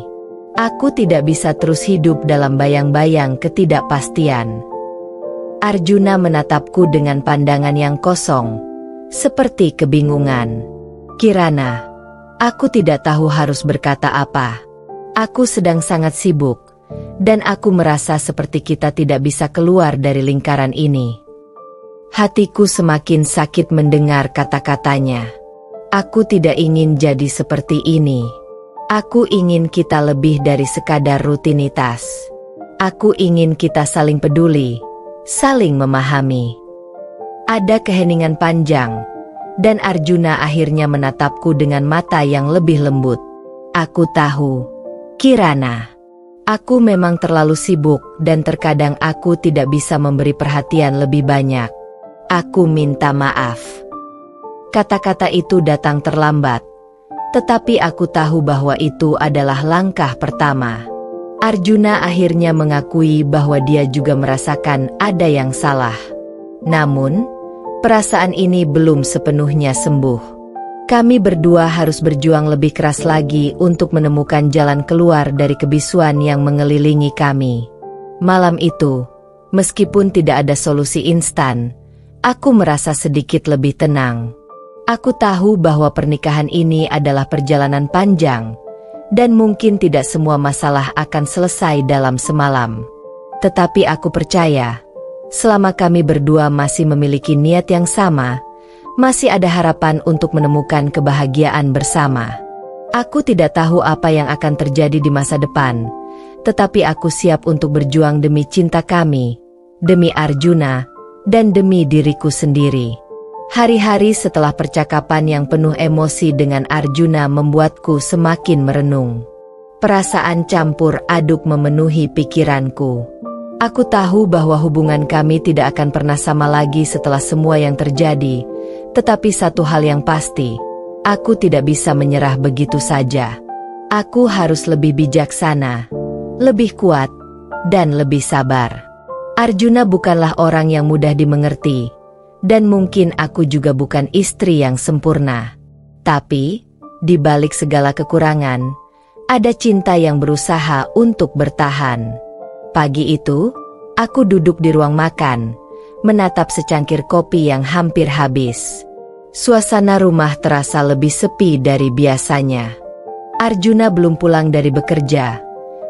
Aku tidak bisa terus hidup dalam bayang-bayang ketidakpastian. Arjuna menatapku dengan pandangan yang kosong, seperti kebingungan. Kirana, aku tidak tahu harus berkata apa. Aku sedang sangat sibuk, dan aku merasa seperti kita tidak bisa keluar dari lingkaran ini. Hatiku semakin sakit mendengar kata-katanya. Aku tidak ingin jadi seperti ini. Aku ingin kita lebih dari sekadar rutinitas. Aku ingin kita saling peduli, saling memahami. Ada keheningan panjang, dan Arjuna akhirnya menatapku dengan mata yang lebih lembut. Aku tahu, Kirana, aku memang terlalu sibuk dan terkadang aku tidak bisa memberi perhatian lebih banyak. Aku minta maaf. Kata-kata itu datang terlambat, tetapi aku tahu bahwa itu adalah langkah pertama. Arjuna akhirnya mengakui bahwa dia juga merasakan ada yang salah. Namun, perasaan ini belum sepenuhnya sembuh. Kami berdua harus berjuang lebih keras lagi untuk menemukan jalan keluar dari kebisuan yang mengelilingi kami. Malam itu, meskipun tidak ada solusi instan, aku merasa sedikit lebih tenang. Aku tahu bahwa pernikahan ini adalah perjalanan panjang, dan mungkin tidak semua masalah akan selesai dalam semalam. Tetapi aku percaya, selama kami berdua masih memiliki niat yang sama, masih ada harapan untuk menemukan kebahagiaan bersama. Aku tidak tahu apa yang akan terjadi di masa depan, tetapi aku siap untuk berjuang demi cinta kami, demi Arjuna, dan demi diriku sendiri. Hari-hari setelah percakapan yang penuh emosi dengan Arjuna membuatku semakin merenung. Perasaan campur aduk memenuhi pikiranku. Aku tahu bahwa hubungan kami tidak akan pernah sama lagi setelah semua yang terjadi, tetapi satu hal yang pasti, aku tidak bisa menyerah begitu saja. Aku harus lebih bijaksana, lebih kuat, dan lebih sabar. Arjuna bukanlah orang yang mudah dimengerti, dan mungkin aku juga bukan istri yang sempurna. Tapi, di balik segala kekurangan, ada cinta yang berusaha untuk bertahan. Pagi itu, aku duduk di ruang makan, menatap secangkir kopi yang hampir habis. Suasana rumah terasa lebih sepi dari biasanya. Arjuna belum pulang dari bekerja,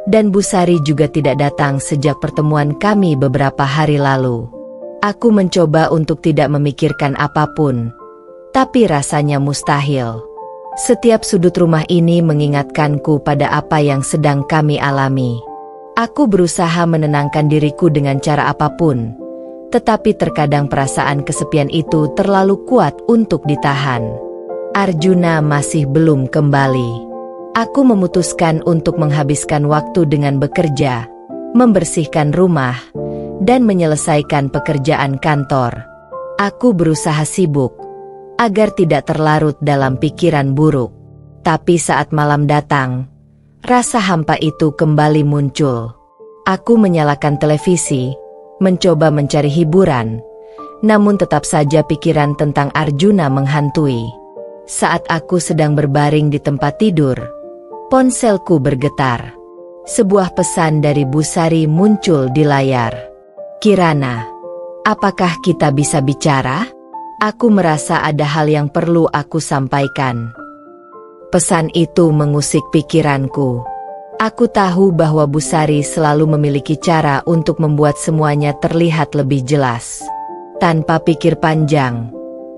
dan Busari juga tidak datang sejak pertemuan kami beberapa hari lalu. Aku mencoba untuk tidak memikirkan apapun, tapi rasanya mustahil. Setiap sudut rumah ini mengingatkanku pada apa yang sedang kami alami. Aku berusaha menenangkan diriku dengan cara apapun, Tetapi terkadang perasaan kesepian itu terlalu kuat untuk ditahan. Arjuna masih belum kembali. Aku memutuskan untuk menghabiskan waktu dengan bekerja, membersihkan rumah, dan menyelesaikan pekerjaan kantor. Aku berusaha sibuk agar tidak terlarut dalam pikiran buruk. Tapi saat malam datang, rasa hampa itu kembali muncul. Aku menyalakan televisi, mencoba mencari hiburan, namun tetap saja pikiran tentang Arjuna menghantui. Saat aku sedang berbaring di tempat tidur, ponselku bergetar. Sebuah pesan dari Busari muncul di layar. "Kirana, apakah kita bisa bicara? Aku merasa ada hal yang perlu aku sampaikan." Pesan itu mengusik pikiranku. Aku tahu bahwa Busari selalu memiliki cara untuk membuat semuanya terlihat lebih jelas. Tanpa pikir panjang,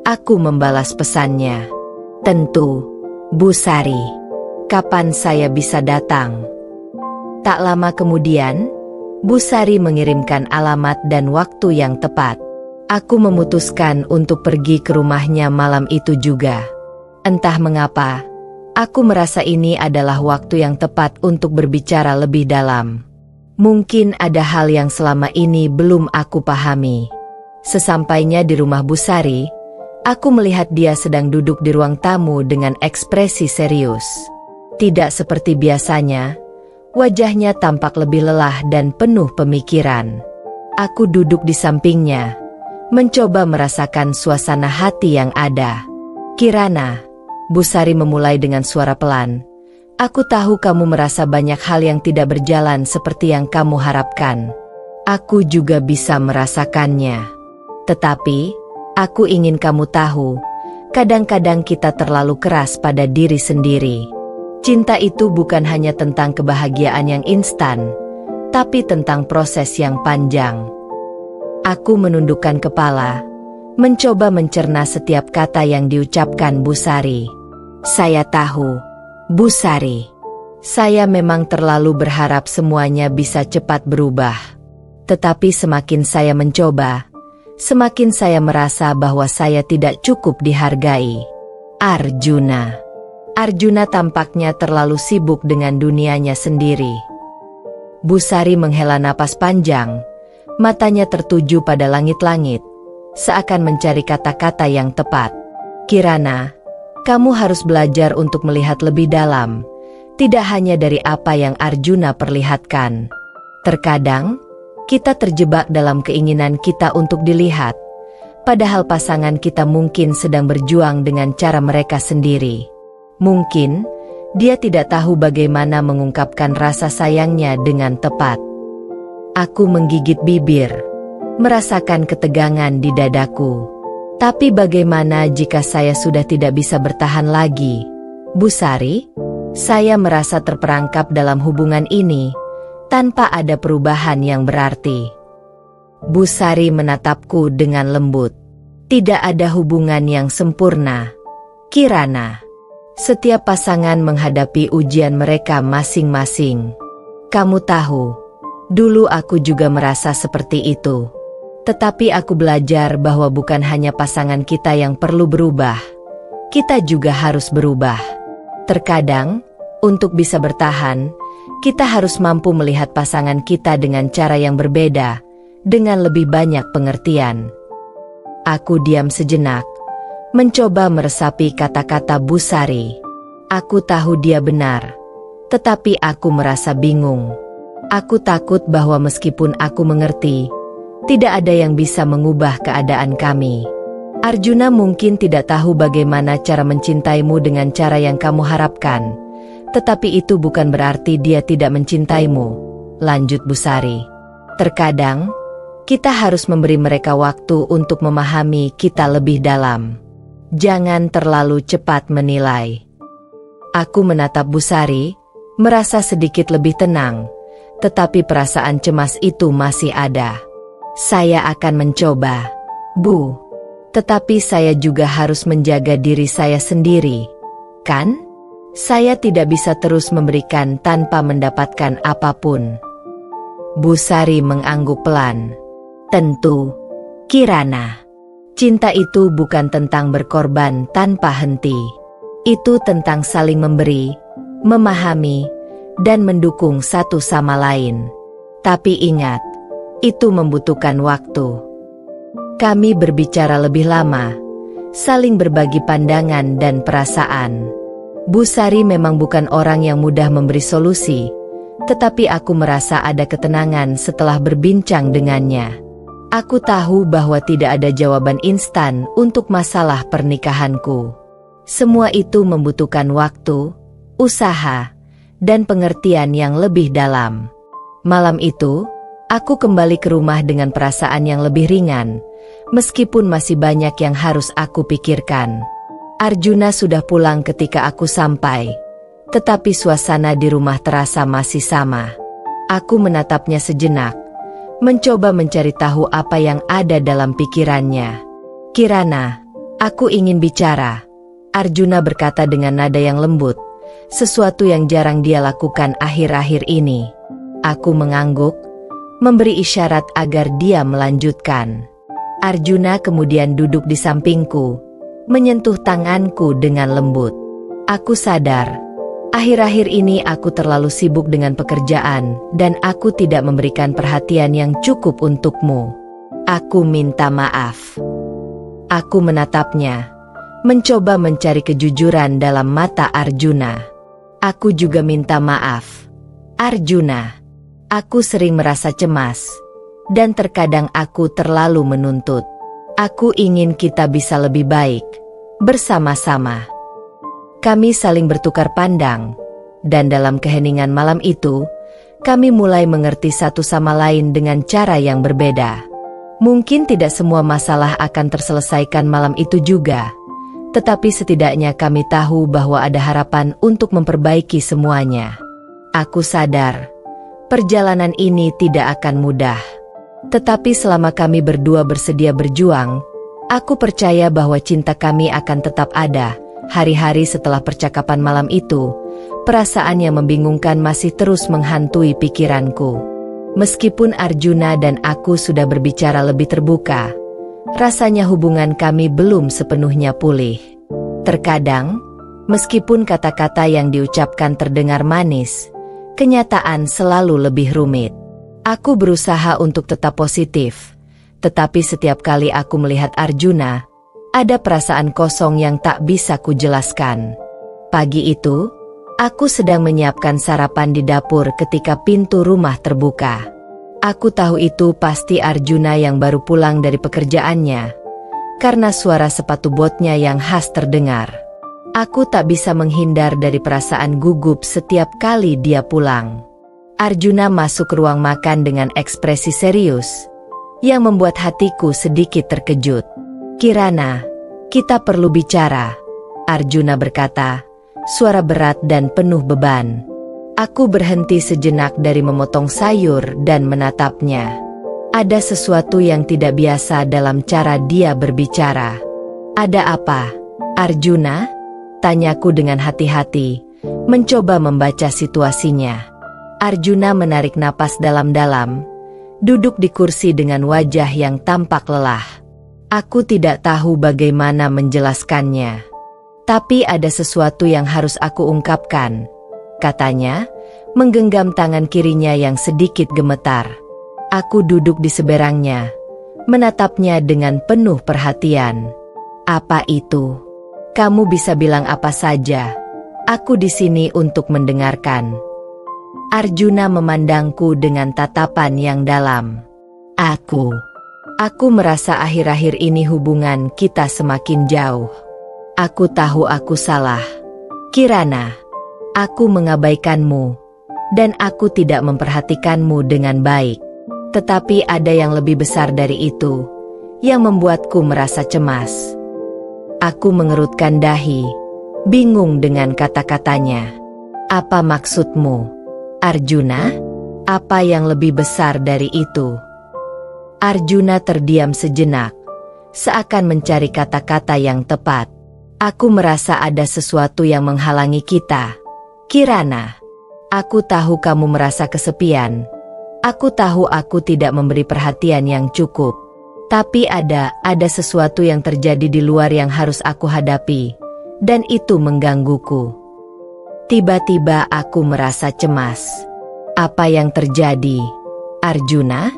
aku membalas pesannya. "Tentu, Busari. Kapan saya bisa datang?" Tak lama kemudian, Busari mengirimkan alamat dan waktu yang tepat. Aku memutuskan untuk pergi ke rumahnya malam itu juga. Entah mengapa, aku merasa ini adalah waktu yang tepat untuk berbicara lebih dalam. Mungkin ada hal yang selama ini belum aku pahami. Sesampainya di rumah Busari, aku melihat dia sedang duduk di ruang tamu dengan ekspresi serius. Tidak seperti biasanya, wajahnya tampak lebih lelah dan penuh pemikiran. Aku duduk di sampingnya, mencoba merasakan suasana hati yang ada. "Kirana," Busari memulai dengan suara pelan, "aku tahu kamu merasa banyak hal yang tidak berjalan seperti yang kamu harapkan. Aku juga bisa merasakannya. Tetapi, aku ingin kamu tahu, kadang-kadang kita terlalu keras pada diri sendiri. Cinta itu bukan hanya tentang kebahagiaan yang instan, tapi tentang proses yang panjang." Aku menundukkan kepala, mencoba mencerna setiap kata yang diucapkan Busari. "Saya tahu, Busari. Saya memang terlalu berharap semuanya bisa cepat berubah. Tetapi semakin saya mencoba, semakin saya merasa bahwa saya tidak cukup dihargai." Arjuna tampaknya terlalu sibuk dengan dunianya sendiri. Busari menghela napas panjang, matanya tertuju pada langit-langit, seakan mencari kata-kata yang tepat. "Kirana, kamu harus belajar untuk melihat lebih dalam, tidak hanya dari apa yang Arjuna perlihatkan. Terkadang, kita terjebak dalam keinginan kita untuk dilihat, padahal pasangan kita mungkin sedang berjuang dengan cara mereka sendiri. Mungkin, dia tidak tahu bagaimana mengungkapkan rasa sayangnya dengan tepat." Aku menggigit bibir, merasakan ketegangan di dadaku. "Tapi bagaimana jika saya sudah tidak bisa bertahan lagi, Busari? Saya merasa terperangkap dalam hubungan ini, tanpa ada perubahan yang berarti." Busari menatapku dengan lembut. "Tidak ada hubungan yang sempurna, Kirana. Setiap pasangan menghadapi ujian mereka masing-masing. Kamu tahu, dulu aku juga merasa seperti itu. Tetapi aku belajar bahwa bukan hanya pasangan kita yang perlu berubah, kita juga harus berubah. Terkadang, untuk bisa bertahan, kita harus mampu melihat pasangan kita dengan cara yang berbeda, dengan lebih banyak pengertian." Aku diam sejenak, mencoba meresapi kata-kata Busari. Aku tahu dia benar, tetapi aku merasa bingung. Aku takut bahwa meskipun aku mengerti, tidak ada yang bisa mengubah keadaan kami. Arjuna mungkin tidak tahu bagaimana cara mencintaimu dengan cara yang kamu harapkan, tetapi itu bukan berarti dia tidak mencintaimu, lanjut Busari. Terkadang, kita harus memberi mereka waktu untuk memahami kita lebih dalam. Jangan terlalu cepat menilai. Aku menatap Busari, merasa sedikit lebih tenang, tetapi perasaan cemas itu masih ada. Saya akan mencoba, Bu. Tetapi saya juga harus menjaga diri saya sendiri, kan? Saya tidak bisa terus memberikan tanpa mendapatkan apapun. Busari mengangguk pelan. Tentu, Kirana, cinta itu bukan tentang berkorban tanpa henti. Itu tentang saling memberi, memahami, dan mendukung satu sama lain. Tapi ingat, itu membutuhkan waktu. Kami berbicara lebih lama, saling berbagi pandangan dan perasaan. Bu Sari memang bukan orang yang mudah memberi solusi, tetapi aku merasa ada ketenangan setelah berbincang dengannya. Aku tahu bahwa tidak ada jawaban instan untuk masalah pernikahanku. Semua itu membutuhkan waktu, usaha, dan pengertian yang lebih dalam. Malam itu, aku kembali ke rumah dengan perasaan yang lebih ringan, meskipun masih banyak yang harus aku pikirkan. Arjuna sudah pulang ketika aku sampai, tetapi suasana di rumah terasa masih sama. Aku menatapnya sejenak, mencoba mencari tahu apa yang ada dalam pikirannya. Kirana, aku ingin bicara, Arjuna berkata dengan nada yang lembut, sesuatu yang jarang dia lakukan akhir-akhir ini. Aku mengangguk, memberi isyarat agar dia melanjutkan. Arjuna kemudian duduk di sampingku, menyentuh tanganku dengan lembut. Aku sadar, akhir-akhir ini aku terlalu sibuk dengan pekerjaan dan aku tidak memberikan perhatian yang cukup untukmu. Aku minta maaf. Aku menatapnya, mencoba mencari kejujuran dalam mata Arjuna. Aku juga minta maaf, Arjuna. Aku sering merasa cemas, dan terkadang aku terlalu menuntut. Aku ingin kita bisa lebih baik, bersama-sama. Kami saling bertukar pandang, dan dalam keheningan malam itu, kami mulai mengerti satu sama lain dengan cara yang berbeda. Mungkin tidak semua masalah akan terselesaikan malam itu juga, tetapi setidaknya kami tahu bahwa ada harapan untuk memperbaiki semuanya. Aku sadar, perjalanan ini tidak akan mudah. Tetapi selama kami berdua bersedia berjuang, aku percaya bahwa cinta kami akan tetap ada. Hari-hari setelah percakapan malam itu, perasaan yang membingungkan masih terus menghantui pikiranku. Meskipun Arjuna dan aku sudah berbicara lebih terbuka, rasanya hubungan kami belum sepenuhnya pulih. Terkadang, meskipun kata-kata yang diucapkan terdengar manis, kenyataan selalu lebih rumit. Aku berusaha untuk tetap positif, tetapi setiap kali aku melihat Arjuna, ada perasaan kosong yang tak bisa kujelaskan. Pagi itu, aku sedang menyiapkan sarapan di dapur ketika pintu rumah terbuka. Aku tahu itu pasti Arjuna yang baru pulang dari pekerjaannya, karena suara sepatu botnya yang khas terdengar. Aku tak bisa menghindar dari perasaan gugup setiap kali dia pulang. Arjuna masuk ke ruang makan dengan ekspresi serius, yang membuat hatiku sedikit terkejut. Kirana, kita perlu bicara, Arjuna berkata, suara berat dan penuh beban. Aku berhenti sejenak dari memotong sayur dan menatapnya. Ada sesuatu yang tidak biasa dalam cara dia berbicara. Ada apa, Arjuna? Tanyaku dengan hati-hati, mencoba membaca situasinya. Arjuna menarik napas dalam-dalam, duduk di kursi dengan wajah yang tampak lelah. Aku tidak tahu bagaimana menjelaskannya. Tapi ada sesuatu yang harus aku ungkapkan, katanya, menggenggam tangan kirinya yang sedikit gemetar. Aku duduk di seberangnya, menatapnya dengan penuh perhatian. Apa itu? Kamu bisa bilang apa saja. Aku di sini untuk mendengarkan. Arjuna memandangku dengan tatapan yang dalam. Aku merasa akhir-akhir ini hubungan kita semakin jauh. Aku tahu aku salah, Kirana. Aku mengabaikanmu, dan aku tidak memperhatikanmu dengan baik. Tetapi ada yang lebih besar dari itu, yang membuatku merasa cemas. Aku mengerutkan dahi, bingung dengan kata-katanya. Apa maksudmu, Arjuna? Apa yang lebih besar dari itu? Arjuna terdiam sejenak, seakan mencari kata-kata yang tepat. Aku merasa ada sesuatu yang menghalangi kita, Kirana. Aku tahu kamu merasa kesepian. Aku tahu aku tidak memberi perhatian yang cukup. Tapi ada sesuatu yang terjadi di luar yang harus aku hadapi, dan itu menggangguku. Tiba-tiba aku merasa cemas. Apa yang terjadi? Arjuna,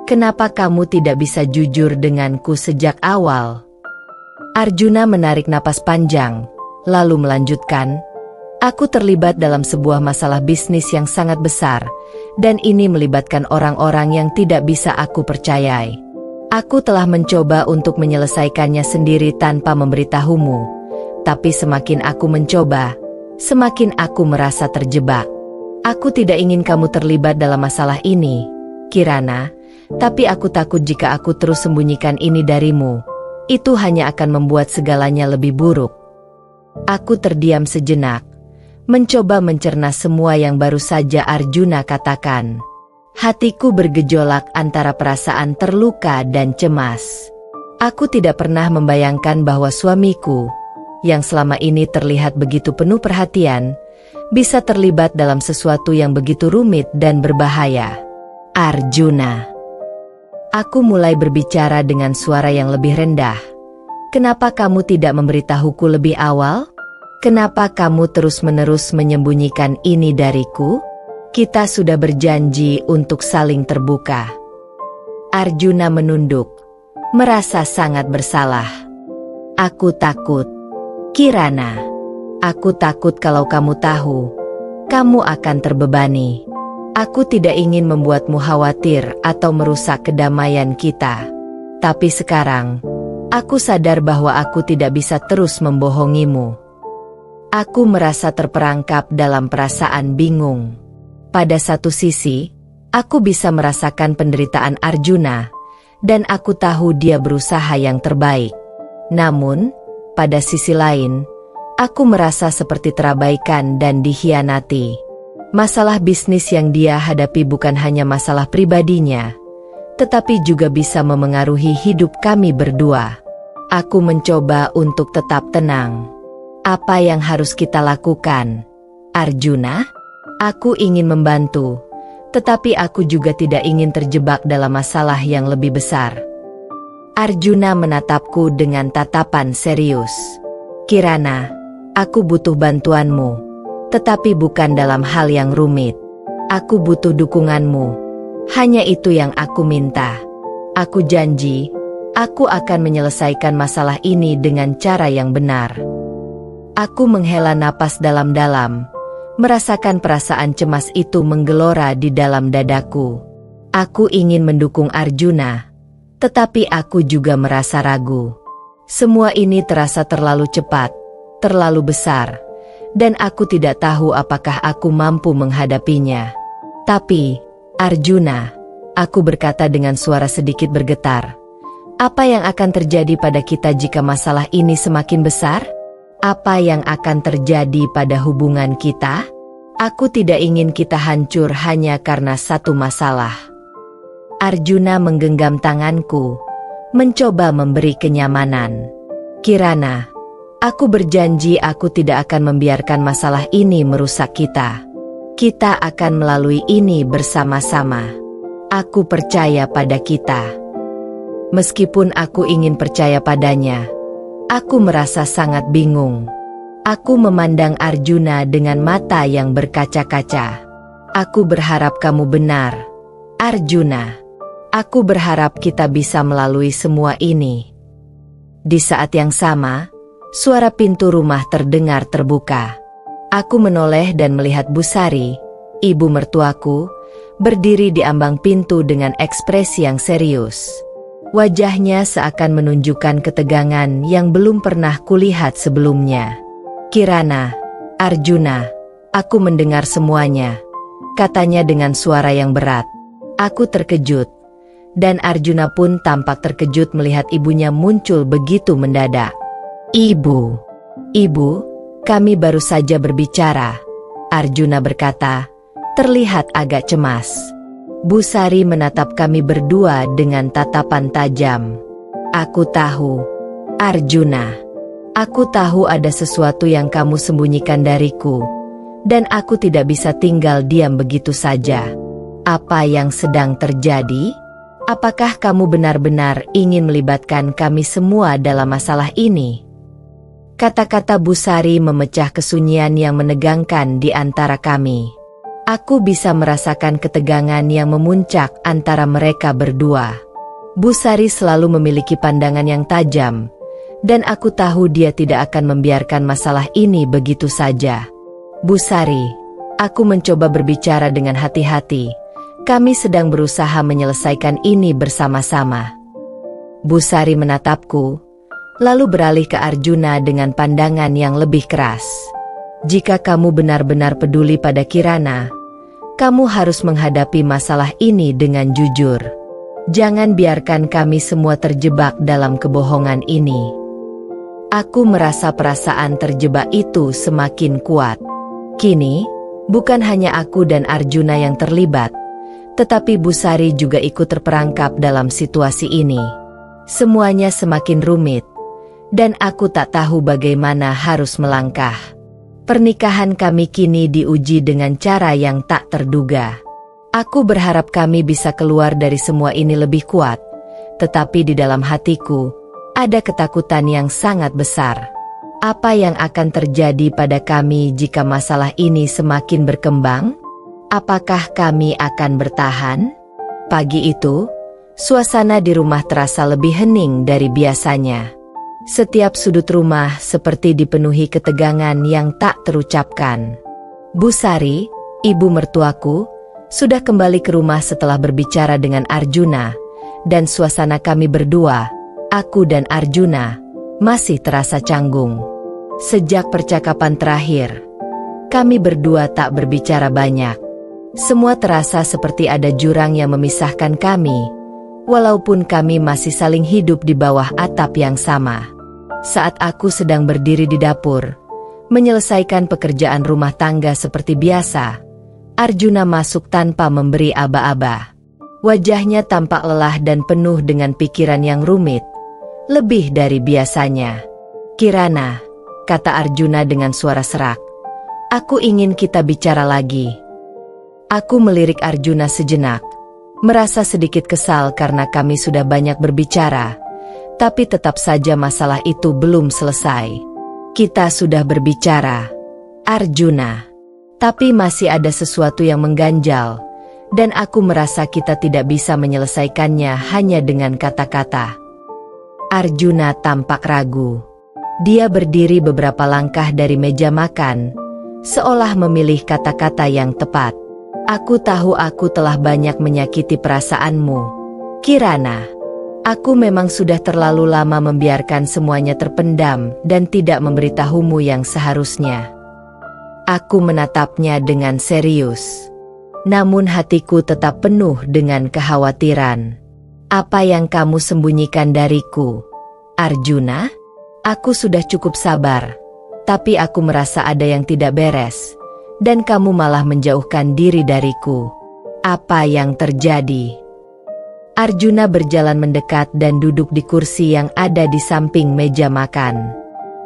kenapa kamu tidak bisa jujur denganku sejak awal? Arjuna menarik napas panjang, lalu melanjutkan, aku terlibat dalam sebuah masalah bisnis yang sangat besar, dan ini melibatkan orang-orang yang tidak bisa aku percayai. Aku telah mencoba untuk menyelesaikannya sendiri tanpa memberitahumu, tapi semakin aku mencoba, semakin aku merasa terjebak. Aku tidak ingin kamu terlibat dalam masalah ini, Kirana, tapi aku takut jika aku terus sembunyikan ini darimu, itu hanya akan membuat segalanya lebih buruk. Aku terdiam sejenak, mencoba mencerna semua yang baru saja Arjuna katakan. Hatiku bergejolak antara perasaan terluka dan cemas. Aku tidak pernah membayangkan bahwa suamiku, yang selama ini terlihat begitu penuh perhatian, bisa terlibat dalam sesuatu yang begitu rumit dan berbahaya. Arjuna. Aku mulai berbicara dengan suara yang lebih rendah. Kenapa kamu tidak memberitahuku lebih awal? Kenapa kamu terus-menerus menyembunyikan ini dariku? Kita sudah berjanji untuk saling terbuka. Arjuna menunduk, merasa sangat bersalah. Aku takut. Kirana, aku takut kalau kamu tahu, kamu akan terbebani. Aku tidak ingin membuatmu khawatir atau merusak kedamaian kita. Tapi sekarang, aku sadar bahwa aku tidak bisa terus membohongimu. Aku merasa terperangkap dalam perasaan bingung. Pada satu sisi, aku bisa merasakan penderitaan Arjuna, dan aku tahu dia berusaha yang terbaik. Namun, pada sisi lain, aku merasa seperti terabaikan dan dikhianati. Masalah bisnis yang dia hadapi bukan hanya masalah pribadinya, tetapi juga bisa memengaruhi hidup kami berdua. Aku mencoba untuk tetap tenang. Apa yang harus kita lakukan? Arjuna, aku ingin membantu, tetapi aku juga tidak ingin terjebak dalam masalah yang lebih besar. Arjuna menatapku dengan tatapan serius. Kirana, aku butuh bantuanmu, tetapi bukan dalam hal yang rumit. Aku butuh dukunganmu. Hanya itu yang aku minta. Aku janji, aku akan menyelesaikan masalah ini dengan cara yang benar. Aku menghela napas dalam-dalam, merasakan perasaan cemas itu menggelora di dalam dadaku. Aku ingin mendukung Arjuna, tetapi aku juga merasa ragu. Semua ini terasa terlalu cepat, terlalu besar, dan aku tidak tahu apakah aku mampu menghadapinya. Tapi, Arjuna, aku berkata dengan suara sedikit bergetar, apa yang akan terjadi pada kita jika masalah ini semakin besar? Apa yang akan terjadi pada hubungan kita? Aku tidak ingin kita hancur hanya karena satu masalah. Arjuna menggenggam tanganku, mencoba memberi kenyamanan. Kirana, aku berjanji aku tidak akan membiarkan masalah ini merusak kita. Kita akan melalui ini bersama-sama. Aku percaya pada kita. Meskipun aku ingin percaya padanya, aku merasa sangat bingung. Aku memandang Arjuna dengan mata yang berkaca-kaca. Aku berharap kamu benar, Arjuna. Aku berharap kita bisa melalui semua ini. Di saat yang sama, suara pintu rumah terdengar terbuka. Aku menoleh dan melihat Busari, ibu mertuaku, berdiri di ambang pintu dengan ekspresi yang serius. Wajahnya seakan menunjukkan ketegangan yang belum pernah kulihat sebelumnya. Kirana, Arjuna, aku mendengar semuanya, katanya dengan suara yang berat. Aku terkejut, dan Arjuna pun tampak terkejut melihat ibunya muncul begitu mendadak. Ibu, kami baru saja berbicara, Arjuna berkata, terlihat agak cemas. Busari menatap kami berdua dengan tatapan tajam. Aku tahu, Arjuna. Aku tahu ada sesuatu yang kamu sembunyikan dariku, dan aku tidak bisa tinggal diam begitu saja. Apa yang sedang terjadi? Apakah kamu benar-benar ingin melibatkan kami semua dalam masalah ini? Kata-kata Bu Sari memecah kesunyian yang menegangkan di antara kami. Aku bisa merasakan ketegangan yang memuncak antara mereka berdua. Bu Sari selalu memiliki pandangan yang tajam, dan aku tahu dia tidak akan membiarkan masalah ini begitu saja. Bu Sari, aku mencoba berbicara dengan hati-hati. Kami sedang berusaha menyelesaikan ini bersama-sama. Bu Sari menatapku, lalu beralih ke Arjuna dengan pandangan yang lebih keras. Jika kamu benar-benar peduli pada Kirana, kamu harus menghadapi masalah ini dengan jujur. Jangan biarkan kami semua terjebak dalam kebohongan ini. Aku merasa perasaan terjebak itu semakin kuat. Kini, bukan hanya aku dan Arjuna yang terlibat, tetapi Bu Sari juga ikut terperangkap dalam situasi ini. Semuanya semakin rumit, dan aku tak tahu bagaimana harus melangkah. Pernikahan kami kini diuji dengan cara yang tak terduga. Aku berharap kami bisa keluar dari semua ini lebih kuat, tetapi di dalam hatiku ada ketakutan yang sangat besar. Apa yang akan terjadi pada kami jika masalah ini semakin berkembang? Apakah kami akan bertahan? Pagi itu, suasana di rumah terasa lebih hening dari biasanya. Setiap sudut rumah seperti dipenuhi ketegangan yang tak terucapkan. Bu Sari, ibu mertuaku, sudah kembali ke rumah setelah berbicara dengan Arjuna, dan suasana kami berdua, aku dan Arjuna, masih terasa canggung. Sejak percakapan terakhir, kami berdua tak berbicara banyak. Semua terasa seperti ada jurang yang memisahkan kami, walaupun kami masih saling hidup di bawah atap yang sama. Saat aku sedang berdiri di dapur, menyelesaikan pekerjaan rumah tangga seperti biasa, Arjuna masuk tanpa memberi aba-aba. Wajahnya tampak lelah dan penuh dengan pikiran yang rumit, lebih dari biasanya. Kirana, kata Arjuna dengan suara serak, aku ingin kita bicara lagi. Aku melirik Arjuna sejenak, merasa sedikit kesal karena kami sudah banyak berbicara, tapi tetap saja masalah itu belum selesai. Kita sudah berbicara, Arjuna, tapi masih ada sesuatu yang mengganjal, dan aku merasa kita tidak bisa menyelesaikannya hanya dengan kata-kata. Arjuna tampak ragu. Dia berdiri beberapa langkah dari meja makan, seolah memilih kata-kata yang tepat. Aku tahu aku telah banyak menyakiti perasaanmu, Kirana. Aku memang sudah terlalu lama membiarkan semuanya terpendam dan tidak memberitahumu yang seharusnya. Aku menatapnya dengan serius. Namun hatiku tetap penuh dengan kekhawatiran. Apa yang kamu sembunyikan dariku, Arjuna? Aku sudah cukup sabar, tapi aku merasa ada yang tidak beres. Dan kamu malah menjauhkan diri dariku. Apa yang terjadi? Arjuna berjalan mendekat dan duduk di kursi yang ada di samping meja makan.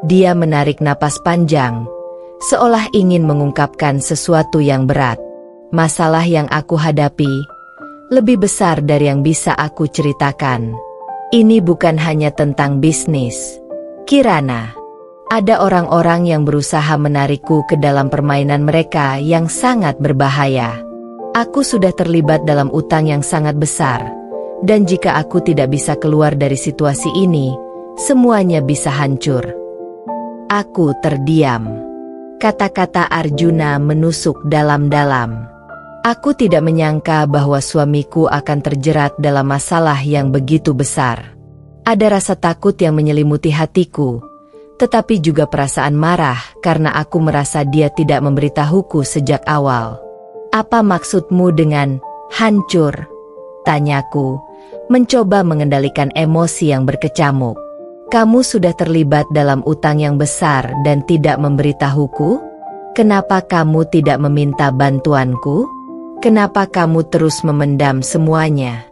Dia menarik napas panjang, seolah ingin mengungkapkan sesuatu yang berat. Masalah yang aku hadapi lebih besar dari yang bisa aku ceritakan. Ini bukan hanya tentang bisnis, Kirana. Ada orang-orang yang berusaha menarikku ke dalam permainan mereka yang sangat berbahaya. Aku sudah terlibat dalam utang yang sangat besar, dan jika aku tidak bisa keluar dari situasi ini, semuanya bisa hancur. Aku terdiam. Kata-kata Arjuna menusuk dalam-dalam. Aku tidak menyangka bahwa suamiku akan terjerat dalam masalah yang begitu besar. Ada rasa takut yang menyelimuti hatiku, tetapi juga perasaan marah karena aku merasa dia tidak memberitahuku sejak awal. Apa maksudmu dengan hancur? Tanyaku, mencoba mengendalikan emosi yang berkecamuk. Kamu sudah terlibat dalam utang yang besar dan tidak memberitahuku? Kenapa kamu tidak meminta bantuanku? Kenapa kamu terus memendam semuanya?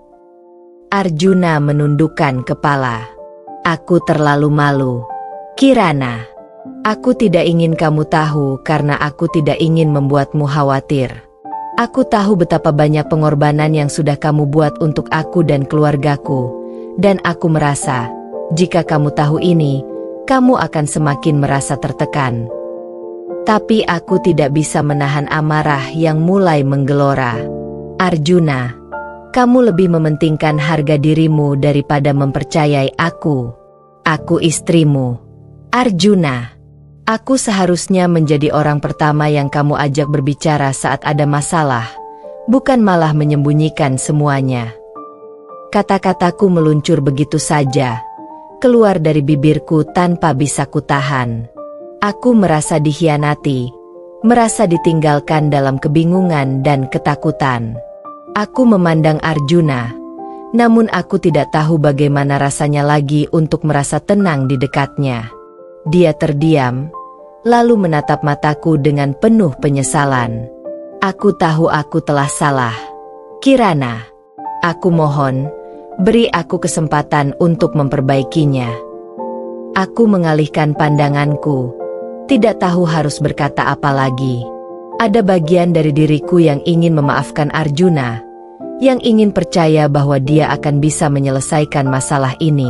Arjuna menundukkan kepala. Aku terlalu malu, Kirana. Aku tidak ingin kamu tahu karena aku tidak ingin membuatmu khawatir. Aku tahu betapa banyak pengorbanan yang sudah kamu buat untuk aku dan keluargaku, dan aku merasa, jika kamu tahu ini, kamu akan semakin merasa tertekan. Tapi aku tidak bisa menahan amarah yang mulai menggelora. Arjuna, kamu lebih mementingkan harga dirimu daripada mempercayai aku. Aku istrimu. Arjuna, aku seharusnya menjadi orang pertama yang kamu ajak berbicara saat ada masalah, bukan malah menyembunyikan semuanya. Kata-kataku meluncur begitu saja, keluar dari bibirku tanpa bisa kutahan. Aku merasa dikhianati, merasa ditinggalkan dalam kebingungan dan ketakutan. Aku memandang Arjuna, namun aku tidak tahu bagaimana rasanya lagi untuk merasa tenang di dekatnya. Dia terdiam, lalu menatap mataku dengan penuh penyesalan. Aku tahu aku telah salah. Kirana, aku mohon, beri aku kesempatan untuk memperbaikinya. Aku mengalihkan pandanganku, tidak tahu harus berkata apa lagi. Ada bagian dari diriku yang ingin memaafkan Arjuna, yang ingin percaya bahwa dia akan bisa menyelesaikan masalah ini.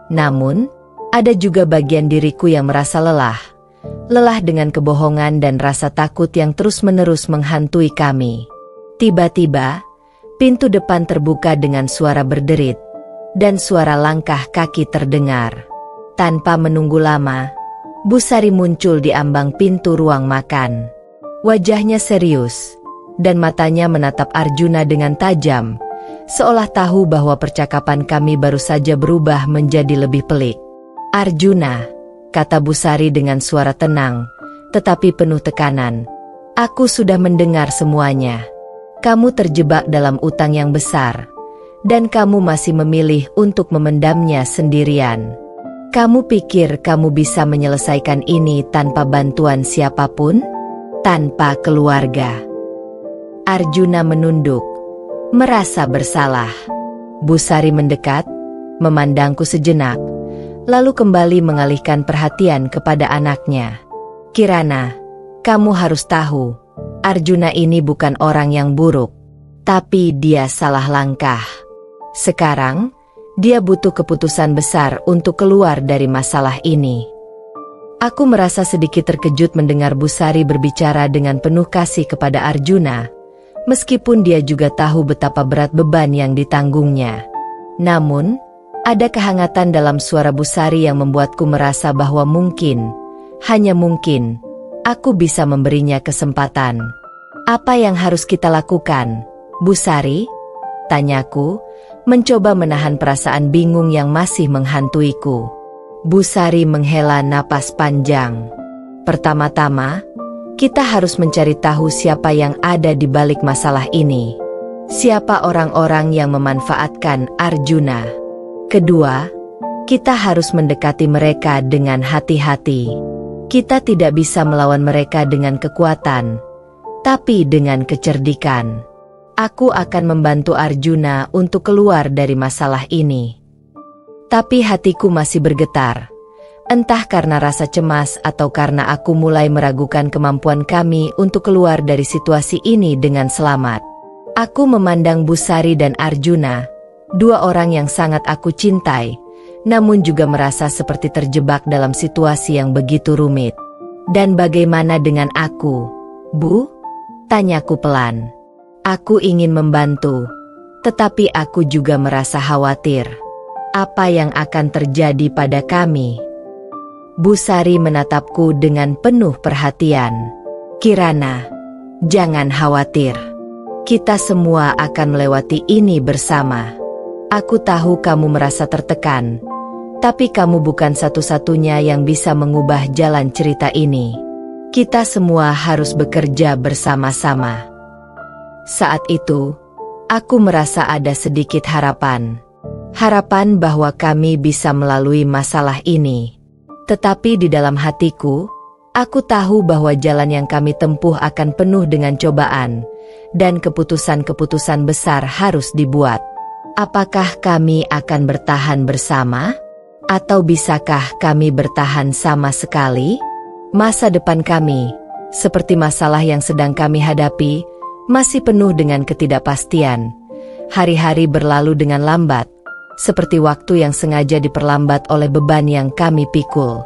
Namun, ada juga bagian diriku yang merasa lelah dengan kebohongan dan rasa takut yang terus-menerus menghantui kami. Tiba-tiba, pintu depan terbuka dengan suara berderit, dan suara langkah kaki terdengar. Tanpa menunggu lama, Busari muncul di ambang pintu ruang makan. Wajahnya serius, dan matanya menatap Arjuna dengan tajam, seolah tahu bahwa percakapan kami baru saja berubah menjadi lebih pelik. Arjuna, kata Busari dengan suara tenang, tetapi penuh tekanan. Aku sudah mendengar semuanya. Kamu terjebak dalam utang yang besar, dan kamu masih memilih untuk memendamnya sendirian. Kamu pikir kamu bisa menyelesaikan ini tanpa bantuan siapapun? Tanpa keluarga? Arjuna menunduk, merasa bersalah. Busari mendekat, memandangku sejenak, lalu kembali mengalihkan perhatian kepada anaknya. Kirana, kamu harus tahu, Arjuna ini bukan orang yang buruk, tapi dia salah langkah. Sekarang, dia butuh keputusan besar untuk keluar dari masalah ini. Aku merasa sedikit terkejut mendengar Busari berbicara dengan penuh kasih kepada Arjuna, meskipun dia juga tahu betapa berat beban yang ditanggungnya. Namun, ada kehangatan dalam suara Busari yang membuatku merasa bahwa mungkin, hanya mungkin, aku bisa memberinya kesempatan. Apa yang harus kita lakukan, Busari? Tanyaku, mencoba menahan perasaan bingung yang masih menghantuiku. Busari menghela napas panjang. Pertama-tama, kita harus mencari tahu siapa yang ada di balik masalah ini. Siapa orang-orang yang memanfaatkan Arjuna. Kedua, kita harus mendekati mereka dengan hati-hati. Kita tidak bisa melawan mereka dengan kekuatan, tapi dengan kecerdikan. Aku akan membantu Arjuna untuk keluar dari masalah ini. Tapi hatiku masih bergetar. Entah karena rasa cemas atau karena aku mulai meragukan kemampuan kami untuk keluar dari situasi ini dengan selamat. Aku memandang Busari dan Arjuna, dua orang yang sangat aku cintai, namun juga merasa seperti terjebak dalam situasi yang begitu rumit. Dan bagaimana dengan aku, Bu? Tanyaku pelan. Aku ingin membantu, tetapi aku juga merasa khawatir. Apa yang akan terjadi pada kami? Busari menatapku dengan penuh perhatian. Kirana, jangan khawatir. Kita semua akan melewati ini bersama. Aku tahu kamu merasa tertekan, tapi kamu bukan satu-satunya yang bisa mengubah jalan cerita ini. Kita semua harus bekerja bersama-sama. Saat itu, aku merasa ada sedikit harapan. Harapan bahwa kami bisa melalui masalah ini. Tetapi di dalam hatiku, aku tahu bahwa jalan yang kami tempuh akan penuh dengan cobaan, dan keputusan-keputusan besar harus dibuat. Apakah kami akan bertahan bersama? Atau bisakah kami bertahan sama sekali? Masa depan kami, seperti masalah yang sedang kami hadapi, Masih penuh dengan ketidakpastian. Hari-hari berlalu dengan lambat, seperti waktu yang sengaja diperlambat oleh beban yang kami pikul.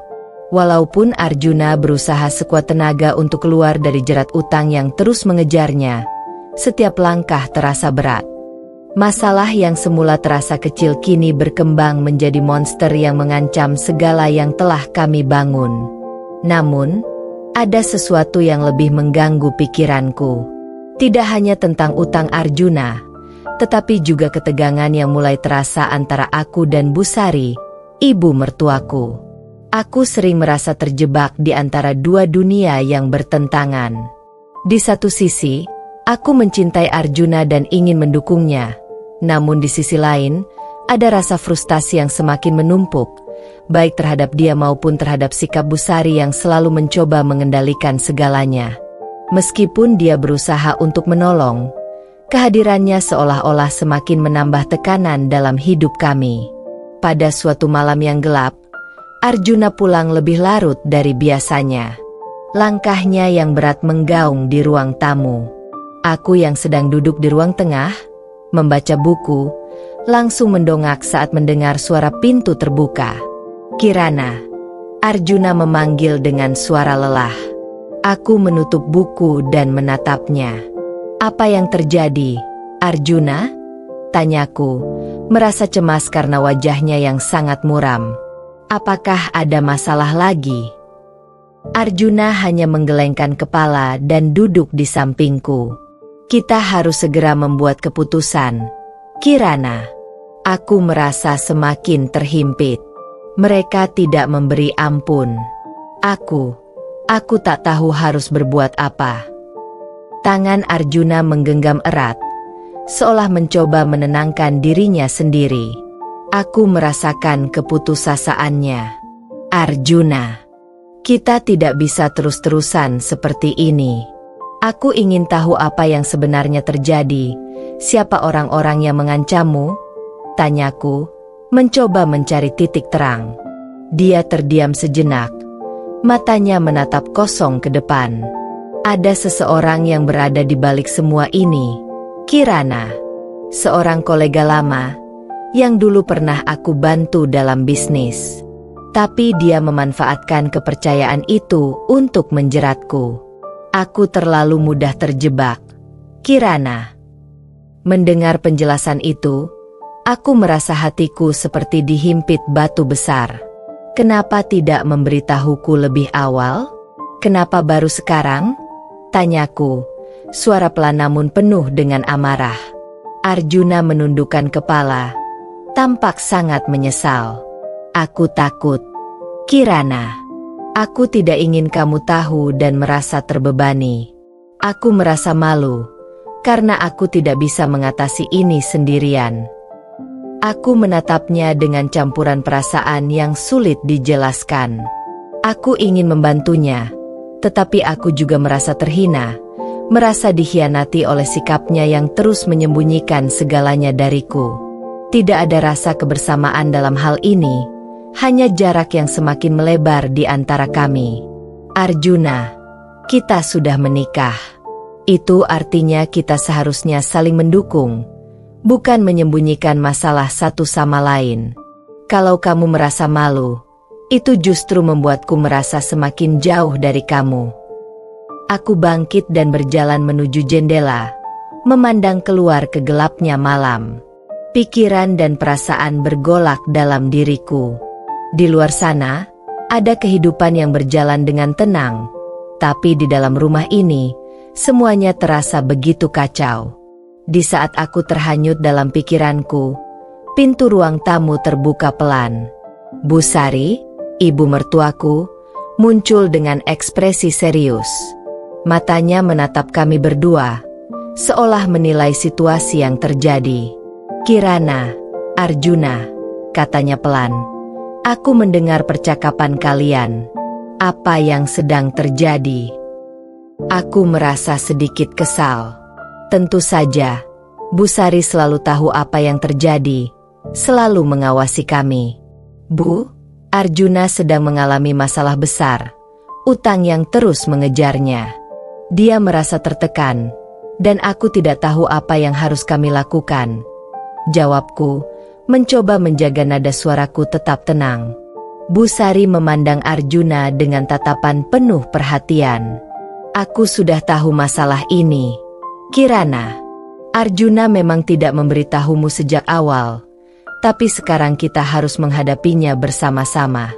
Walaupun Arjuna berusaha sekuat tenaga untuk keluar dari jerat utang yang terus mengejarnya, setiap langkah terasa berat. Masalah yang semula terasa kecil kini berkembang menjadi monster yang mengancam segala yang telah kami bangun. Namun, ada sesuatu yang lebih mengganggu pikiranku. Tidak hanya tentang utang Arjuna, tetapi juga ketegangan yang mulai terasa antara aku dan Busari, ibu mertuaku. Aku sering merasa terjebak di antara dua dunia yang bertentangan. Di satu sisi, aku mencintai Arjuna dan ingin mendukungnya. Namun di sisi lain, ada rasa frustasi yang semakin menumpuk, baik terhadap dia maupun terhadap sikap Busari yang selalu mencoba mengendalikan segalanya. Meskipun dia berusaha untuk menolong, kehadirannya seolah-olah semakin menambah tekanan dalam hidup kami. Pada suatu malam yang gelap, Arjuna pulang lebih larut dari biasanya. Langkahnya yang berat menggaung di ruang tamu. Aku yang sedang duduk di ruang tengah, membaca buku, langsung mendongak saat mendengar suara pintu terbuka. "Kirana," Arjuna memanggil dengan suara lelah. Aku menutup buku dan menatapnya. "Apa yang terjadi, Arjuna?" tanyaku, merasa cemas karena wajahnya yang sangat muram. "Apakah ada masalah lagi?" Arjuna hanya menggelengkan kepala dan duduk di sampingku. "Kita harus segera membuat keputusan, Kirana." Aku merasa semakin terhimpit. Mereka tidak memberi ampun. Aku tak tahu harus berbuat apa. Tangan Arjuna menggenggam erat, seolah mencoba menenangkan dirinya sendiri. Aku merasakan keputusasaannya. "Arjuna, kita tidak bisa terus-terusan seperti ini. Aku ingin tahu apa yang sebenarnya terjadi. Siapa orang-orang yang mengancammu?" tanyaku, mencoba mencari titik terang. Dia terdiam sejenak, matanya menatap kosong ke depan. "Ada seseorang yang berada di balik semua ini, Kirana. Seorang kolega lama yang dulu pernah aku bantu dalam bisnis. Tapi dia memanfaatkan kepercayaan itu untuk menjeratku. Aku terlalu mudah terjebak, Kirana." Mendengar penjelasan itu, aku merasa hatiku seperti dihimpit batu besar. "Kenapa tidak memberitahuku lebih awal? Kenapa baru sekarang?" tanyaku, suara pelan namun penuh dengan amarah. Arjuna menundukkan kepala, tampak sangat menyesal. "Aku takut, Kirana. Aku tidak ingin kamu tahu dan merasa terbebani. Aku merasa malu, karena aku tidak bisa mengatasi ini sendirian." Aku menatapnya dengan campuran perasaan yang sulit dijelaskan. Aku ingin membantunya, tetapi aku juga merasa terhina, merasa dikhianati oleh sikapnya yang terus menyembunyikan segalanya dariku. Tidak ada rasa kebersamaan dalam hal ini, hanya jarak yang semakin melebar di antara kami. "Arjuna, kita sudah menikah. Itu artinya kita seharusnya saling mendukung, bukan menyembunyikan masalah satu sama lain. Kalau kamu merasa malu, itu justru membuatku merasa semakin jauh dari kamu." Aku bangkit dan berjalan menuju jendela, memandang keluar ke gelapnya malam. Pikiran dan perasaan bergolak dalam diriku. Di luar sana, ada kehidupan yang berjalan dengan tenang. Tapi di dalam rumah ini, semuanya terasa begitu kacau. Di saat aku terhanyut dalam pikiranku, pintu ruang tamu terbuka pelan. Busari, ibu mertuaku, muncul dengan ekspresi serius. Matanya menatap kami berdua, seolah menilai situasi yang terjadi. "Kirana, Arjuna," katanya pelan. "Aku mendengar percakapan kalian. Apa yang sedang terjadi?" Aku merasa sedikit kesal. Tentu saja, Busari selalu tahu apa yang terjadi, selalu mengawasi kami. "Bu, Arjuna sedang mengalami masalah besar, utang yang terus mengejarnya. Dia merasa tertekan, Dan aku tidak tahu apa yang harus kami lakukan. Jawabku, mencoba menjaga nada suaraku tetap tenang. Busari memandang Arjuna dengan tatapan penuh perhatian. Aku sudah tahu masalah ini, Kirana. Arjuna memang tidak memberitahumu sejak awal, tapi sekarang kita harus menghadapinya bersama-sama.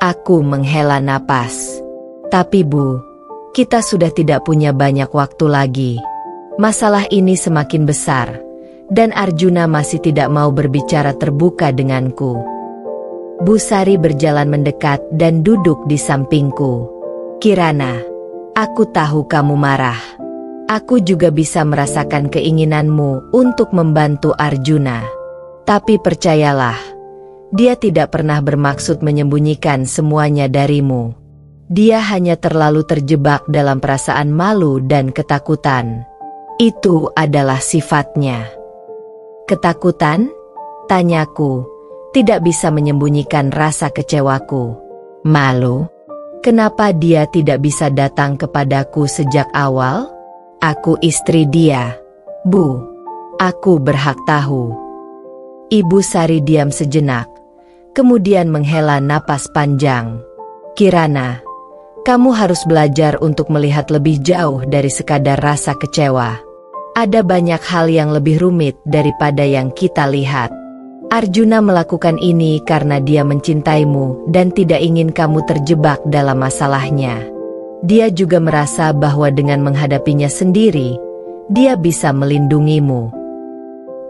Aku menghela napas. Tapi Bu, kita sudah tidak punya banyak waktu lagi. Masalah ini semakin besar, dan Arjuna masih tidak mau berbicara terbuka denganku. Busari berjalan mendekat dan duduk di sampingku. Kirana, aku tahu kamu marah. Aku juga bisa merasakan keinginanmu untuk membantu Arjuna. Tapi percayalah, dia tidak pernah bermaksud menyembunyikan semuanya darimu. Dia hanya terlalu terjebak dalam perasaan malu dan ketakutan. Itu adalah sifatnya. Ketakutan? Tanyaku, tidak bisa menyembunyikan rasa kecewaku. Malu? Kenapa dia tidak bisa datang kepadaku sejak awal? Aku istri dia. Bu, aku berhak tahu. Ibu Sari diam sejenak, kemudian menghela napas panjang. Kirana, kamu harus belajar untuk melihat lebih jauh dari sekadar rasa kecewa. Ada banyak hal yang lebih rumit daripada yang kita lihat. Arjuna melakukan ini karena dia mencintaimu dan tidak ingin kamu terjebak dalam masalahnya. Dia juga merasa bahwa dengan menghadapinya sendiri, dia bisa melindungimu.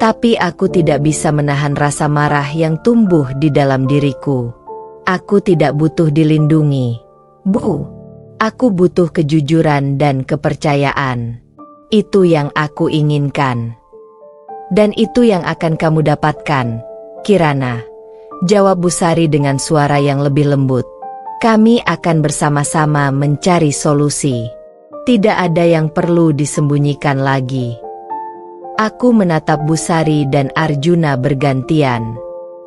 Tapi aku tidak bisa menahan rasa marah yang tumbuh di dalam diriku. Aku tidak butuh dilindungi. Bu, aku butuh kejujuran dan kepercayaan. Itu yang aku inginkan. Dan itu yang akan kamu dapatkan, Kirana. Jawab Busari dengan suara yang lebih lembut. Kami akan bersama-sama mencari solusi. Tidak ada yang perlu disembunyikan lagi. Aku menatap Busari dan Arjuna bergantian.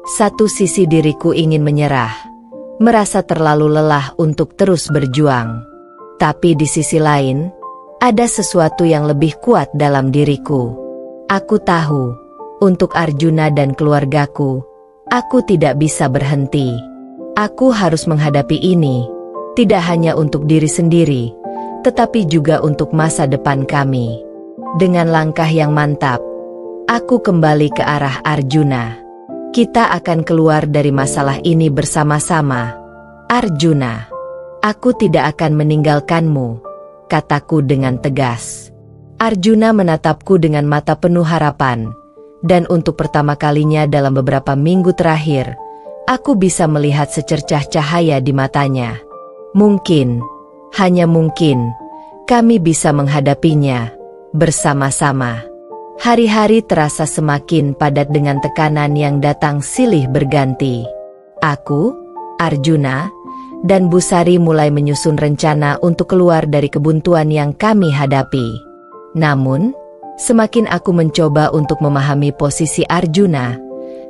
Satu sisi diriku ingin menyerah, merasa terlalu lelah untuk terus berjuang. Tapi di sisi lain, ada sesuatu yang lebih kuat dalam diriku. Aku tahu, untuk Arjuna dan keluargaku, aku tidak bisa berhenti. Aku harus menghadapi ini, tidak hanya untuk diri sendiri, tetapi juga untuk masa depan kami. Dengan langkah yang mantap, aku kembali ke arah Arjuna. Kita akan keluar dari masalah ini bersama-sama. Arjuna, aku tidak akan meninggalkanmu, kataku dengan tegas. Arjuna menatapku dengan mata penuh harapan, dan untuk pertama kalinya dalam beberapa minggu terakhir, aku bisa melihat secercah cahaya di matanya. Mungkin, hanya mungkin, kami bisa menghadapinya bersama-sama. Hari-hari terasa semakin padat dengan tekanan yang datang silih berganti. Aku, Arjuna, dan Busari mulai menyusun rencana untuk keluar dari kebuntuan yang kami hadapi. Namun, semakin aku mencoba untuk memahami posisi Arjuna,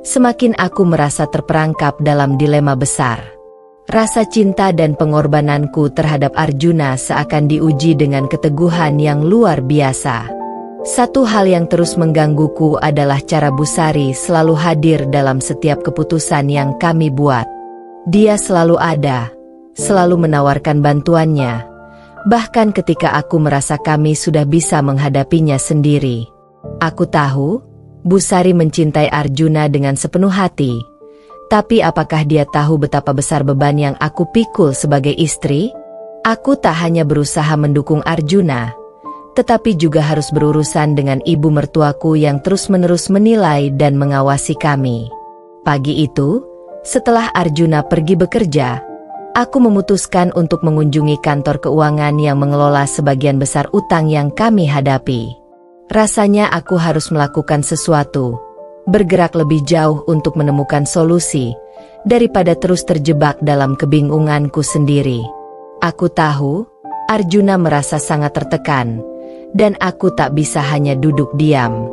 semakin aku merasa terperangkap dalam dilema besar. Rasa cinta dan pengorbananku terhadap Arjuna seakan diuji dengan keteguhan yang luar biasa. Satu hal yang terus menggangguku adalah cara Busari selalu hadir dalam setiap keputusan yang kami buat. Dia selalu ada, selalu menawarkan bantuannya, bahkan ketika aku merasa kami sudah bisa menghadapinya sendiri. Aku tahu, Busari mencintai Arjuna dengan sepenuh hati, tapi apakah dia tahu betapa besar beban yang aku pikul sebagai istri? Aku tak hanya berusaha mendukung Arjuna, tetapi juga harus berurusan dengan ibu mertuaku yang terus-menerus menilai dan mengawasi kami. Pagi itu, setelah Arjuna pergi bekerja, aku memutuskan untuk mengunjungi kantor keuangan yang mengelola sebagian besar utang yang kami hadapi. Rasanya aku harus melakukan sesuatu, bergerak lebih jauh untuk menemukan solusi, daripada terus terjebak dalam kebingunganku sendiri. Aku tahu, Arjuna merasa sangat tertekan, dan aku tak bisa hanya duduk diam.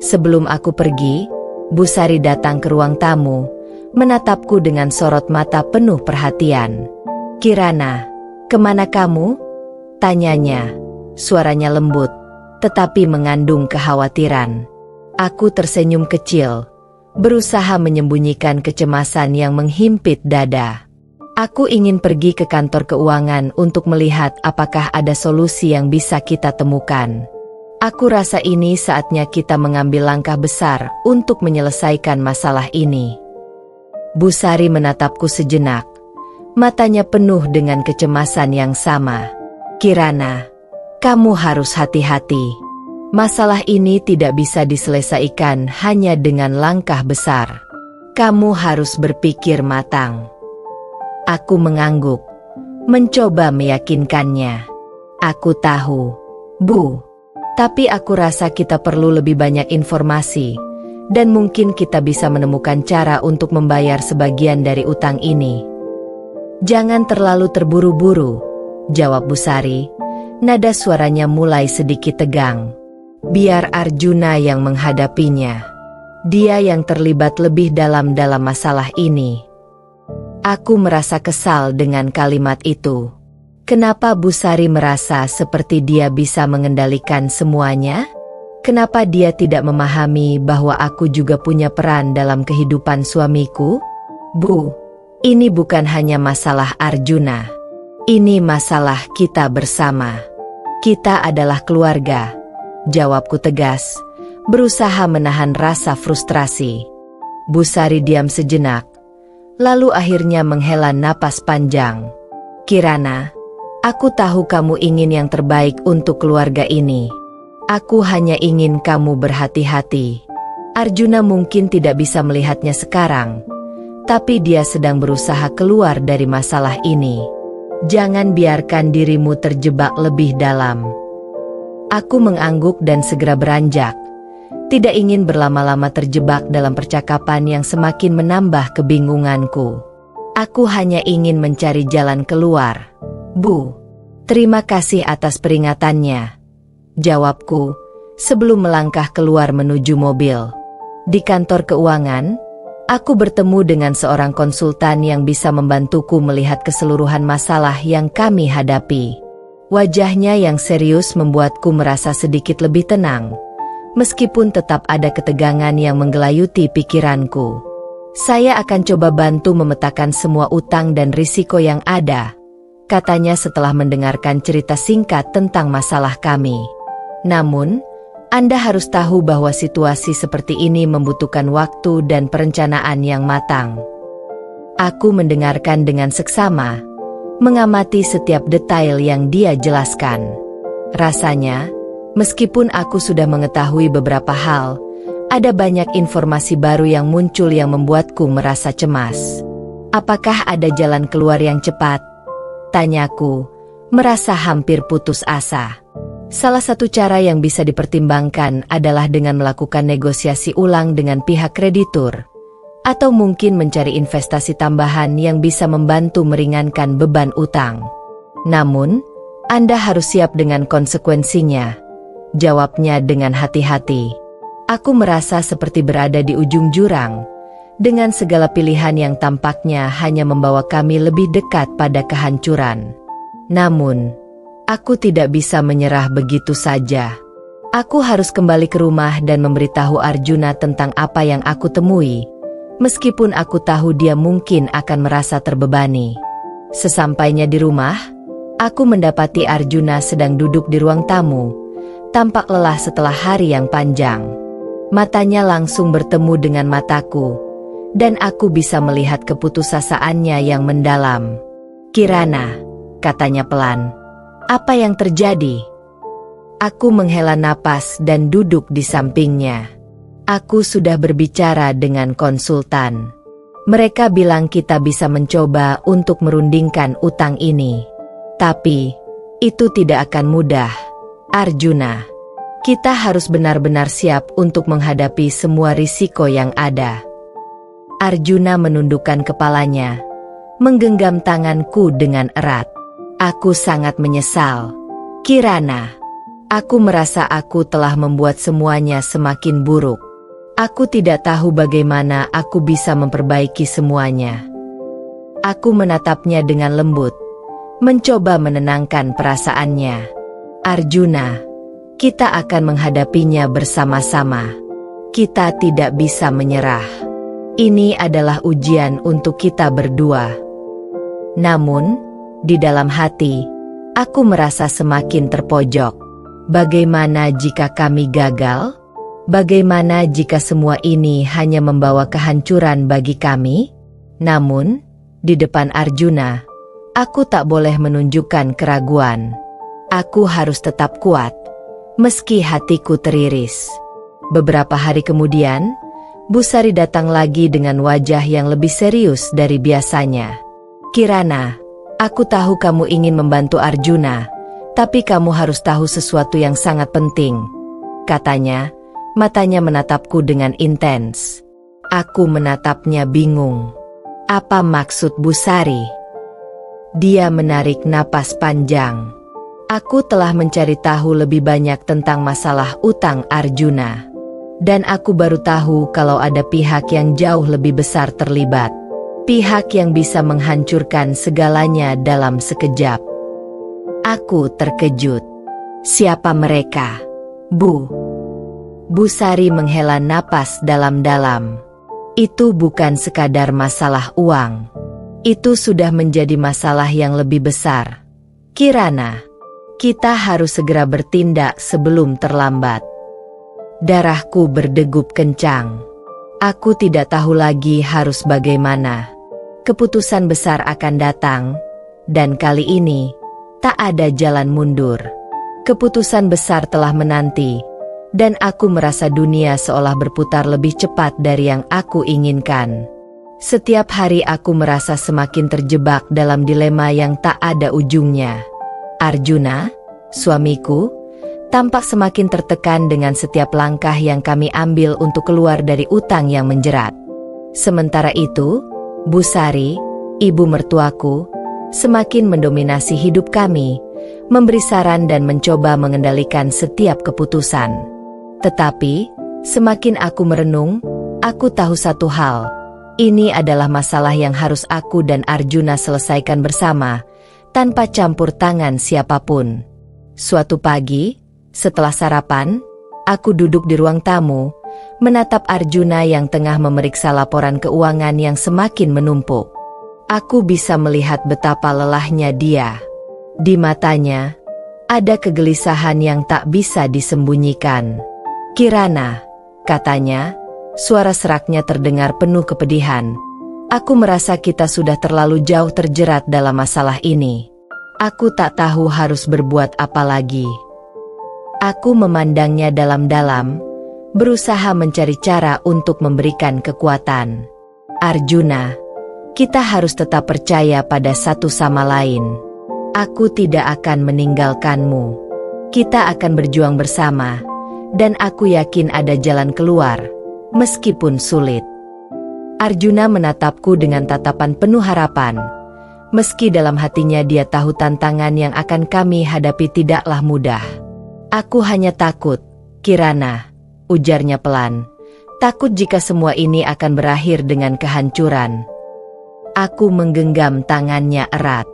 Sebelum aku pergi, Busari datang ke ruang tamu, menatapku dengan sorot mata penuh perhatian. Kirana, kemana kamu? Tanyanya, suaranya lembut, tetapi mengandung kekhawatiran. Aku tersenyum kecil, berusaha menyembunyikan kecemasan yang menghimpit dada. Aku ingin pergi ke kantor keuangan untuk melihat apakah ada solusi yang bisa kita temukan. Aku rasa ini saatnya kita mengambil langkah besar untuk menyelesaikan masalah ini. Busari menatapku sejenak. Matanya penuh dengan kecemasan yang sama. Kirana, kamu harus hati-hati. Masalah ini tidak bisa diselesaikan hanya dengan langkah besar. Kamu harus berpikir matang. Aku mengangguk, mencoba meyakinkannya. Aku tahu, Bu. Tapi aku rasa kita perlu lebih banyak informasi. Dan mungkin kita bisa menemukan cara untuk membayar sebagian dari utang ini. Jangan terlalu terburu-buru, jawab Busari. Nada suaranya mulai sedikit tegang. Biar Arjuna yang menghadapinya. Dia yang terlibat lebih dalam masalah ini. Aku merasa kesal dengan kalimat itu. Kenapa Busari merasa seperti dia bisa mengendalikan semuanya? Kenapa dia tidak memahami bahwa aku juga punya peran dalam kehidupan suamiku? Bu, ini bukan hanya masalah Arjuna. Ini masalah kita bersama. Kita adalah keluarga, jawabku tegas, berusaha menahan rasa frustrasi. Busari diam sejenak, lalu akhirnya menghela napas panjang. Kirana, aku tahu kamu ingin yang terbaik untuk keluarga ini. Aku hanya ingin kamu berhati-hati. Arjuna mungkin tidak bisa melihatnya sekarang, tapi dia sedang berusaha keluar dari masalah ini. Jangan biarkan dirimu terjebak lebih dalam. Aku mengangguk dan segera beranjak. Tidak ingin berlama-lama terjebak dalam percakapan yang semakin menambah kebingunganku. Aku hanya ingin mencari jalan keluar. Bu, terima kasih atas peringatannya, jawabku sebelum melangkah keluar menuju mobil. Di kantor keuangan, aku bertemu dengan seorang konsultan yang bisa membantuku melihat keseluruhan masalah yang kami hadapi. Wajahnya yang serius membuatku merasa sedikit lebih tenang, meskipun tetap ada ketegangan yang menggelayuti pikiranku. Saya akan coba bantu memetakan semua utang dan risiko yang ada, katanya setelah mendengarkan cerita singkat tentang masalah kami. Namun, Anda harus tahu bahwa situasi seperti ini membutuhkan waktu dan perencanaan yang matang. Aku mendengarkan dengan seksama, mengamati setiap detail yang dia jelaskan. Rasanya, meskipun aku sudah mengetahui beberapa hal, ada banyak informasi baru yang muncul yang membuatku merasa cemas. Apakah ada jalan keluar yang cepat? Tanyaku, merasa hampir putus asa. Salah satu cara yang bisa dipertimbangkan adalah dengan melakukan negosiasi ulang dengan pihak kreditur, atau mungkin mencari investasi tambahan yang bisa membantu meringankan beban utang. Namun, Anda harus siap dengan konsekuensinya, jawabnya dengan hati-hati. Aku merasa seperti berada di ujung jurang, dengan segala pilihan yang tampaknya hanya membawa kami lebih dekat pada kehancuran. Namun, aku tidak bisa menyerah begitu saja. Aku harus kembali ke rumah dan memberitahu Arjuna tentang apa yang aku temui, meskipun aku tahu dia mungkin akan merasa terbebani. Sesampainya di rumah, aku mendapati Arjuna sedang duduk di ruang tamu, tampak lelah setelah hari yang panjang. Matanya langsung bertemu dengan mataku, dan aku bisa melihat keputusasaannya yang mendalam. Kirana, katanya pelan. Apa yang terjadi? Aku menghela napas dan duduk di sampingnya. Aku sudah berbicara dengan konsultan. Mereka bilang kita bisa mencoba untuk merundingkan utang ini. Tapi, itu tidak akan mudah. Arjuna, kita harus benar-benar siap untuk menghadapi semua risiko yang ada. Arjuna menundukkan kepalanya, menggenggam tanganku dengan erat. Aku sangat menyesal. Kirana, aku merasa aku telah membuat semuanya semakin buruk. Aku tidak tahu bagaimana aku bisa memperbaiki semuanya. Aku menatapnya dengan lembut, mencoba menenangkan perasaannya. Arjuna, Kita akan menghadapinya bersama-sama. Kita tidak bisa menyerah. Ini adalah ujian untuk kita berdua. Namun, di dalam hati, aku merasa semakin terpojok. Bagaimana jika kami gagal? Bagaimana jika semua ini hanya membawa kehancuran bagi kami? Namun, di depan Arjuna, aku tak boleh menunjukkan keraguan. Aku harus tetap kuat, meski hatiku teriris. Beberapa hari kemudian, Busari datang lagi dengan wajah yang lebih serius dari biasanya. Kirana, aku tahu kamu ingin membantu Arjuna, tapi kamu harus tahu sesuatu yang sangat penting, katanya. Matanya menatapku dengan intens. Aku menatapnya bingung. Apa maksud Busari? Dia menarik napas panjang. Aku telah mencari tahu lebih banyak tentang masalah utang Arjuna. Dan aku baru tahu kalau ada pihak yang jauh lebih besar terlibat. Pihak yang bisa menghancurkan segalanya dalam sekejap. Aku terkejut. Siapa mereka? Bu. Busari menghela napas dalam-dalam. Itu bukan sekadar masalah uang. Itu sudah menjadi masalah yang lebih besar. Kirana, kita harus segera bertindak sebelum terlambat. Darahku berdegup kencang. Aku tidak tahu lagi harus bagaimana. Keputusan besar akan datang, dan kali ini, tak ada jalan mundur. Keputusan besar telah menanti. Dan aku merasa dunia seolah berputar lebih cepat dari yang aku inginkan. Setiap hari aku merasa semakin terjebak dalam dilema yang tak ada ujungnya. Arjuna, suamiku, tampak semakin tertekan dengan setiap langkah yang kami ambil untuk keluar dari utang yang menjerat. Sementara itu, Busari, ibu mertuaku, semakin mendominasi hidup kami, memberi saran dan mencoba mengendalikan setiap keputusan. Tetapi, semakin aku merenung, aku tahu satu hal. Ini adalah masalah yang harus aku dan Arjuna selesaikan bersama, tanpa campur tangan siapapun. Suatu pagi, setelah sarapan, aku duduk di ruang tamu, menatap Arjuna yang tengah memeriksa laporan keuangan yang semakin menumpuk. Aku bisa melihat betapa lelahnya dia. Di matanya, ada kegelisahan yang tak bisa disembunyikan. Kirana, katanya, suara seraknya terdengar penuh kepedihan. Aku merasa kita sudah terlalu jauh terjerat dalam masalah ini. Aku tak tahu harus berbuat apa lagi. Aku memandangnya dalam-dalam, berusaha mencari cara untuk memberikan kekuatan. Arjuna, kita harus tetap percaya pada satu sama lain. Aku tidak akan meninggalkanmu. Kita akan berjuang bersama. Dan aku yakin ada jalan keluar, meskipun sulit. Arjuna menatapku dengan tatapan penuh harapan. Meski dalam hatinya dia tahu tantangan yang akan kami hadapi tidaklah mudah. Aku hanya takut, Kirana, ujarnya pelan. Takut jika semua ini akan berakhir dengan kehancuran. Aku menggenggam tangannya erat.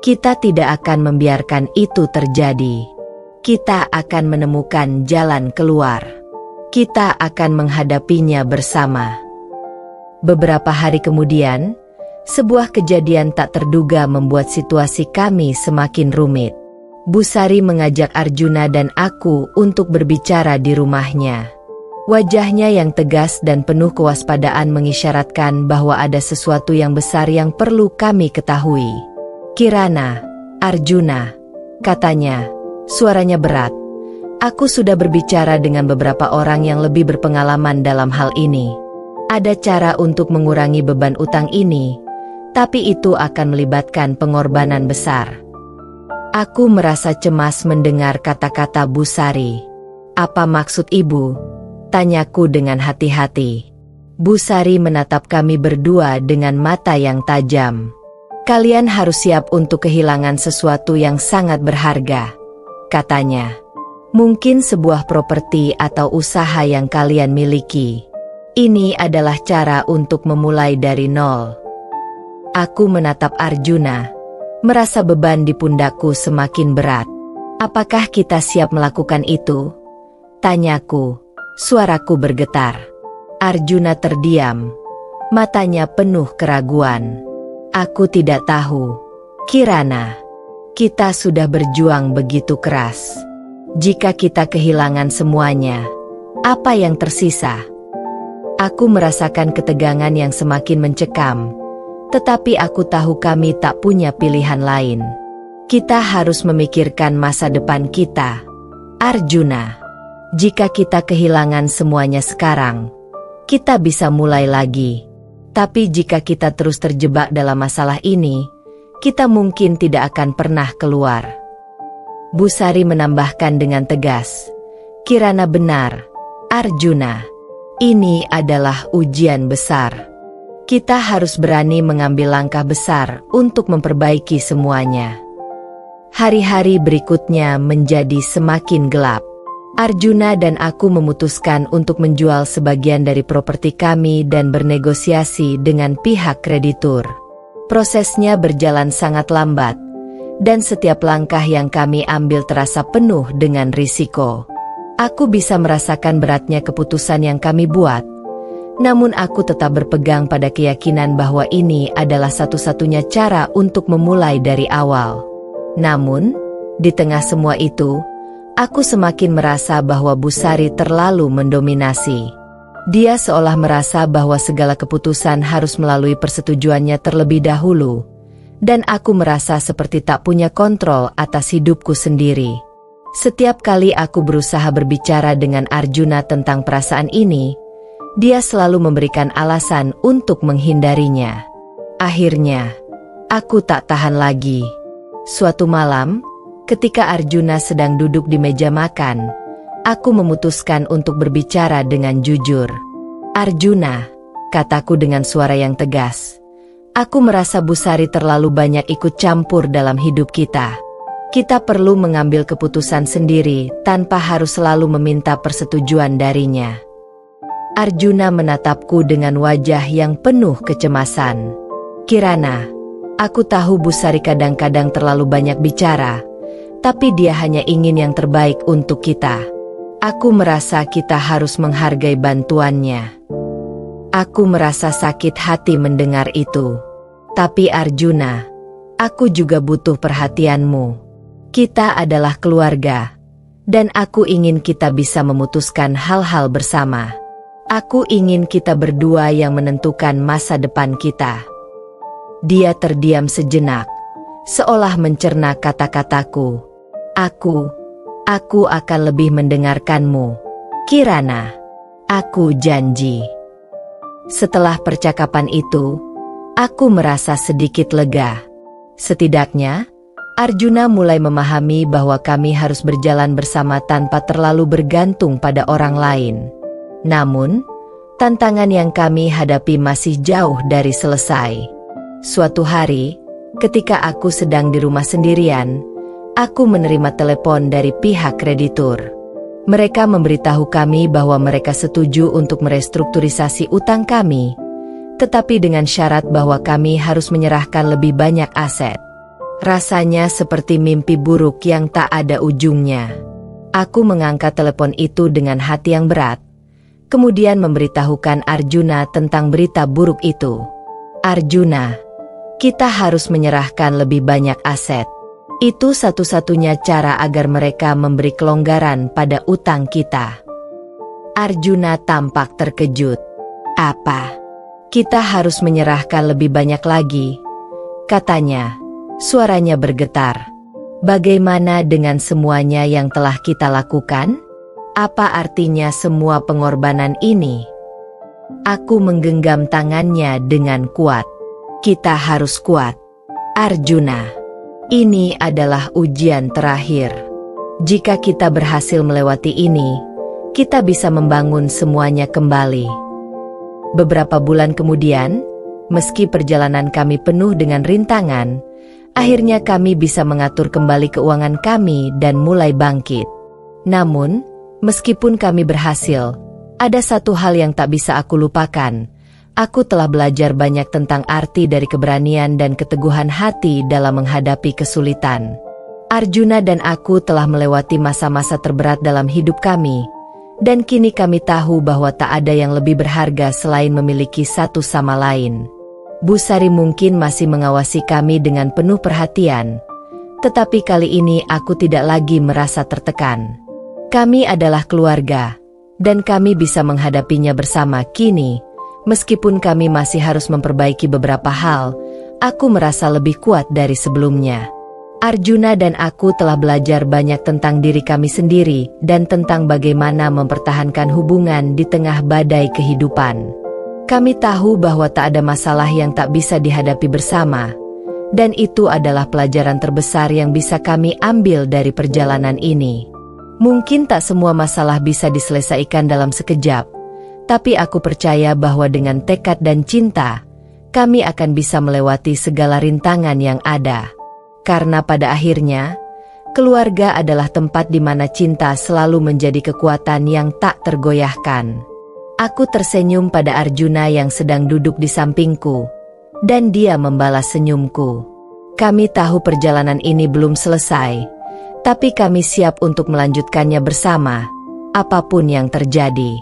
Kita tidak akan membiarkan itu terjadi. Kita akan menemukan jalan keluar. Kita akan menghadapinya bersama. Beberapa hari kemudian, sebuah kejadian tak terduga membuat situasi kami semakin rumit. Busari mengajak Arjuna dan aku untuk berbicara di rumahnya. Wajahnya yang tegas dan penuh kewaspadaan mengisyaratkan bahwa ada sesuatu yang besar yang perlu kami ketahui. Kirana, Arjuna, katanya. Suaranya berat. Aku sudah berbicara dengan beberapa orang yang lebih berpengalaman dalam hal ini. Ada cara untuk mengurangi beban utang ini, tapi itu akan melibatkan pengorbanan besar. Aku merasa cemas mendengar kata-kata Busari. Apa maksud ibu? Tanyaku dengan hati-hati. Busari menatap kami berdua dengan mata yang tajam. Kalian harus siap untuk kehilangan sesuatu yang sangat berharga, katanya. Mungkin sebuah properti atau usaha yang kalian miliki. Ini adalah cara untuk memulai dari nol. Aku menatap Arjuna, merasa beban di pundakku semakin berat. Apakah kita siap melakukan itu? Tanyaku, suaraku bergetar. Arjuna terdiam, matanya penuh keraguan. Aku tidak tahu, Kirana. Kita sudah berjuang begitu keras. Jika kita kehilangan semuanya, apa yang tersisa? Aku merasakan ketegangan yang semakin mencekam, tetapi aku tahu kami tak punya pilihan lain. Kita harus memikirkan masa depan kita, Arjuna. Jika kita kehilangan semuanya sekarang, kita bisa mulai lagi. Tapi jika kita terus terjebak dalam masalah ini, kita mungkin tidak akan pernah keluar. Busari menambahkan dengan tegas, Kirana benar, Arjuna. Ini adalah ujian besar. Kita harus berani mengambil langkah besar untuk memperbaiki semuanya. Hari-hari berikutnya menjadi semakin gelap. Arjuna dan aku memutuskan untuk menjual sebagian dari properti kami dan bernegosiasi dengan pihak kreditur. Prosesnya berjalan sangat lambat, dan setiap langkah yang kami ambil terasa penuh dengan risiko. Aku bisa merasakan beratnya keputusan yang kami buat, namun aku tetap berpegang pada keyakinan bahwa ini adalah satu-satunya cara untuk memulai dari awal. Namun, di tengah semua itu, aku semakin merasa bahwa Busari terlalu mendominasi. Dia seolah merasa bahwa segala keputusan harus melalui persetujuannya terlebih dahulu, dan aku merasa seperti tak punya kontrol atas hidupku sendiri. Setiap kali aku berusaha berbicara dengan Arjuna tentang perasaan ini, dia selalu memberikan alasan untuk menghindarinya. Akhirnya, aku tak tahan lagi. Suatu malam, ketika Arjuna sedang duduk di meja makan, aku memutuskan untuk berbicara dengan jujur. Arjuna, kataku dengan suara yang tegas, aku merasa Busari terlalu banyak ikut campur dalam hidup kita. Kita perlu mengambil keputusan sendiri tanpa harus selalu meminta persetujuan darinya. Arjuna menatapku dengan wajah yang penuh kecemasan. Kirana, aku tahu Busari kadang-kadang terlalu banyak bicara, tapi dia hanya ingin yang terbaik untuk kita. Aku merasa kita harus menghargai bantuannya. Aku merasa sakit hati mendengar itu. Tapi Arjuna, aku juga butuh perhatianmu. Kita adalah keluarga, dan aku ingin kita bisa memutuskan hal-hal bersama. Aku ingin kita berdua yang menentukan masa depan kita. Dia terdiam sejenak, seolah mencerna kata-kataku. Aku akan lebih mendengarkanmu, Kirana. Aku janji. Setelah percakapan itu, aku merasa sedikit lega. Setidaknya, Arjuna mulai memahami bahwa kami harus berjalan bersama tanpa terlalu bergantung pada orang lain. Namun, tantangan yang kami hadapi masih jauh dari selesai. Suatu hari, ketika aku sedang di rumah sendirian, aku menerima telepon dari pihak kreditur. Mereka memberitahu kami bahwa mereka setuju untuk merestrukturisasi utang kami, tetapi dengan syarat bahwa kami harus menyerahkan lebih banyak aset. Rasanya seperti mimpi buruk yang tak ada ujungnya. Aku mengangkat telepon itu dengan hati yang berat, kemudian memberitahukan Arjuna tentang berita buruk itu. Arjuna, kita harus menyerahkan lebih banyak aset. Itu satu-satunya cara agar mereka memberi kelonggaran pada utang kita. Arjuna tampak terkejut. Apa? Kita harus menyerahkan lebih banyak lagi? Katanya. Suaranya bergetar. Bagaimana dengan semuanya yang telah kita lakukan? Apa artinya semua pengorbanan ini? Aku menggenggam tangannya dengan kuat. Kita harus kuat, Arjuna. Ini adalah ujian terakhir. Jika kita berhasil melewati ini, kita bisa membangun semuanya kembali. Beberapa bulan kemudian, meski perjalanan kami penuh dengan rintangan, akhirnya kami bisa mengatur kembali keuangan kami dan mulai bangkit. Namun, meskipun kami berhasil, ada satu hal yang tak bisa aku lupakan. Aku telah belajar banyak tentang arti dari keberanian dan keteguhan hati dalam menghadapi kesulitan. Arjuna dan aku telah melewati masa-masa terberat dalam hidup kami, dan kini kami tahu bahwa tak ada yang lebih berharga selain memiliki satu sama lain. Bu Sari mungkin masih mengawasi kami dengan penuh perhatian, tetapi kali ini aku tidak lagi merasa tertekan. Kami adalah keluarga, dan kami bisa menghadapinya bersama. Kini, meskipun kami masih harus memperbaiki beberapa hal, aku merasa lebih kuat dari sebelumnya. Arjuna dan aku telah belajar banyak tentang diri kami sendiri dan tentang bagaimana mempertahankan hubungan di tengah badai kehidupan. Kami tahu bahwa tak ada masalah yang tak bisa dihadapi bersama, dan itu adalah pelajaran terbesar yang bisa kami ambil dari perjalanan ini. Mungkin tak semua masalah bisa diselesaikan dalam sekejap, tapi aku percaya bahwa dengan tekad dan cinta, kami akan bisa melewati segala rintangan yang ada. Karena pada akhirnya, keluarga adalah tempat di mana cinta selalu menjadi kekuatan yang tak tergoyahkan. Aku tersenyum pada Arjuna yang sedang duduk di sampingku, dan dia membalas senyumku. Kami tahu perjalanan ini belum selesai, tapi kami siap untuk melanjutkannya bersama, apapun yang terjadi.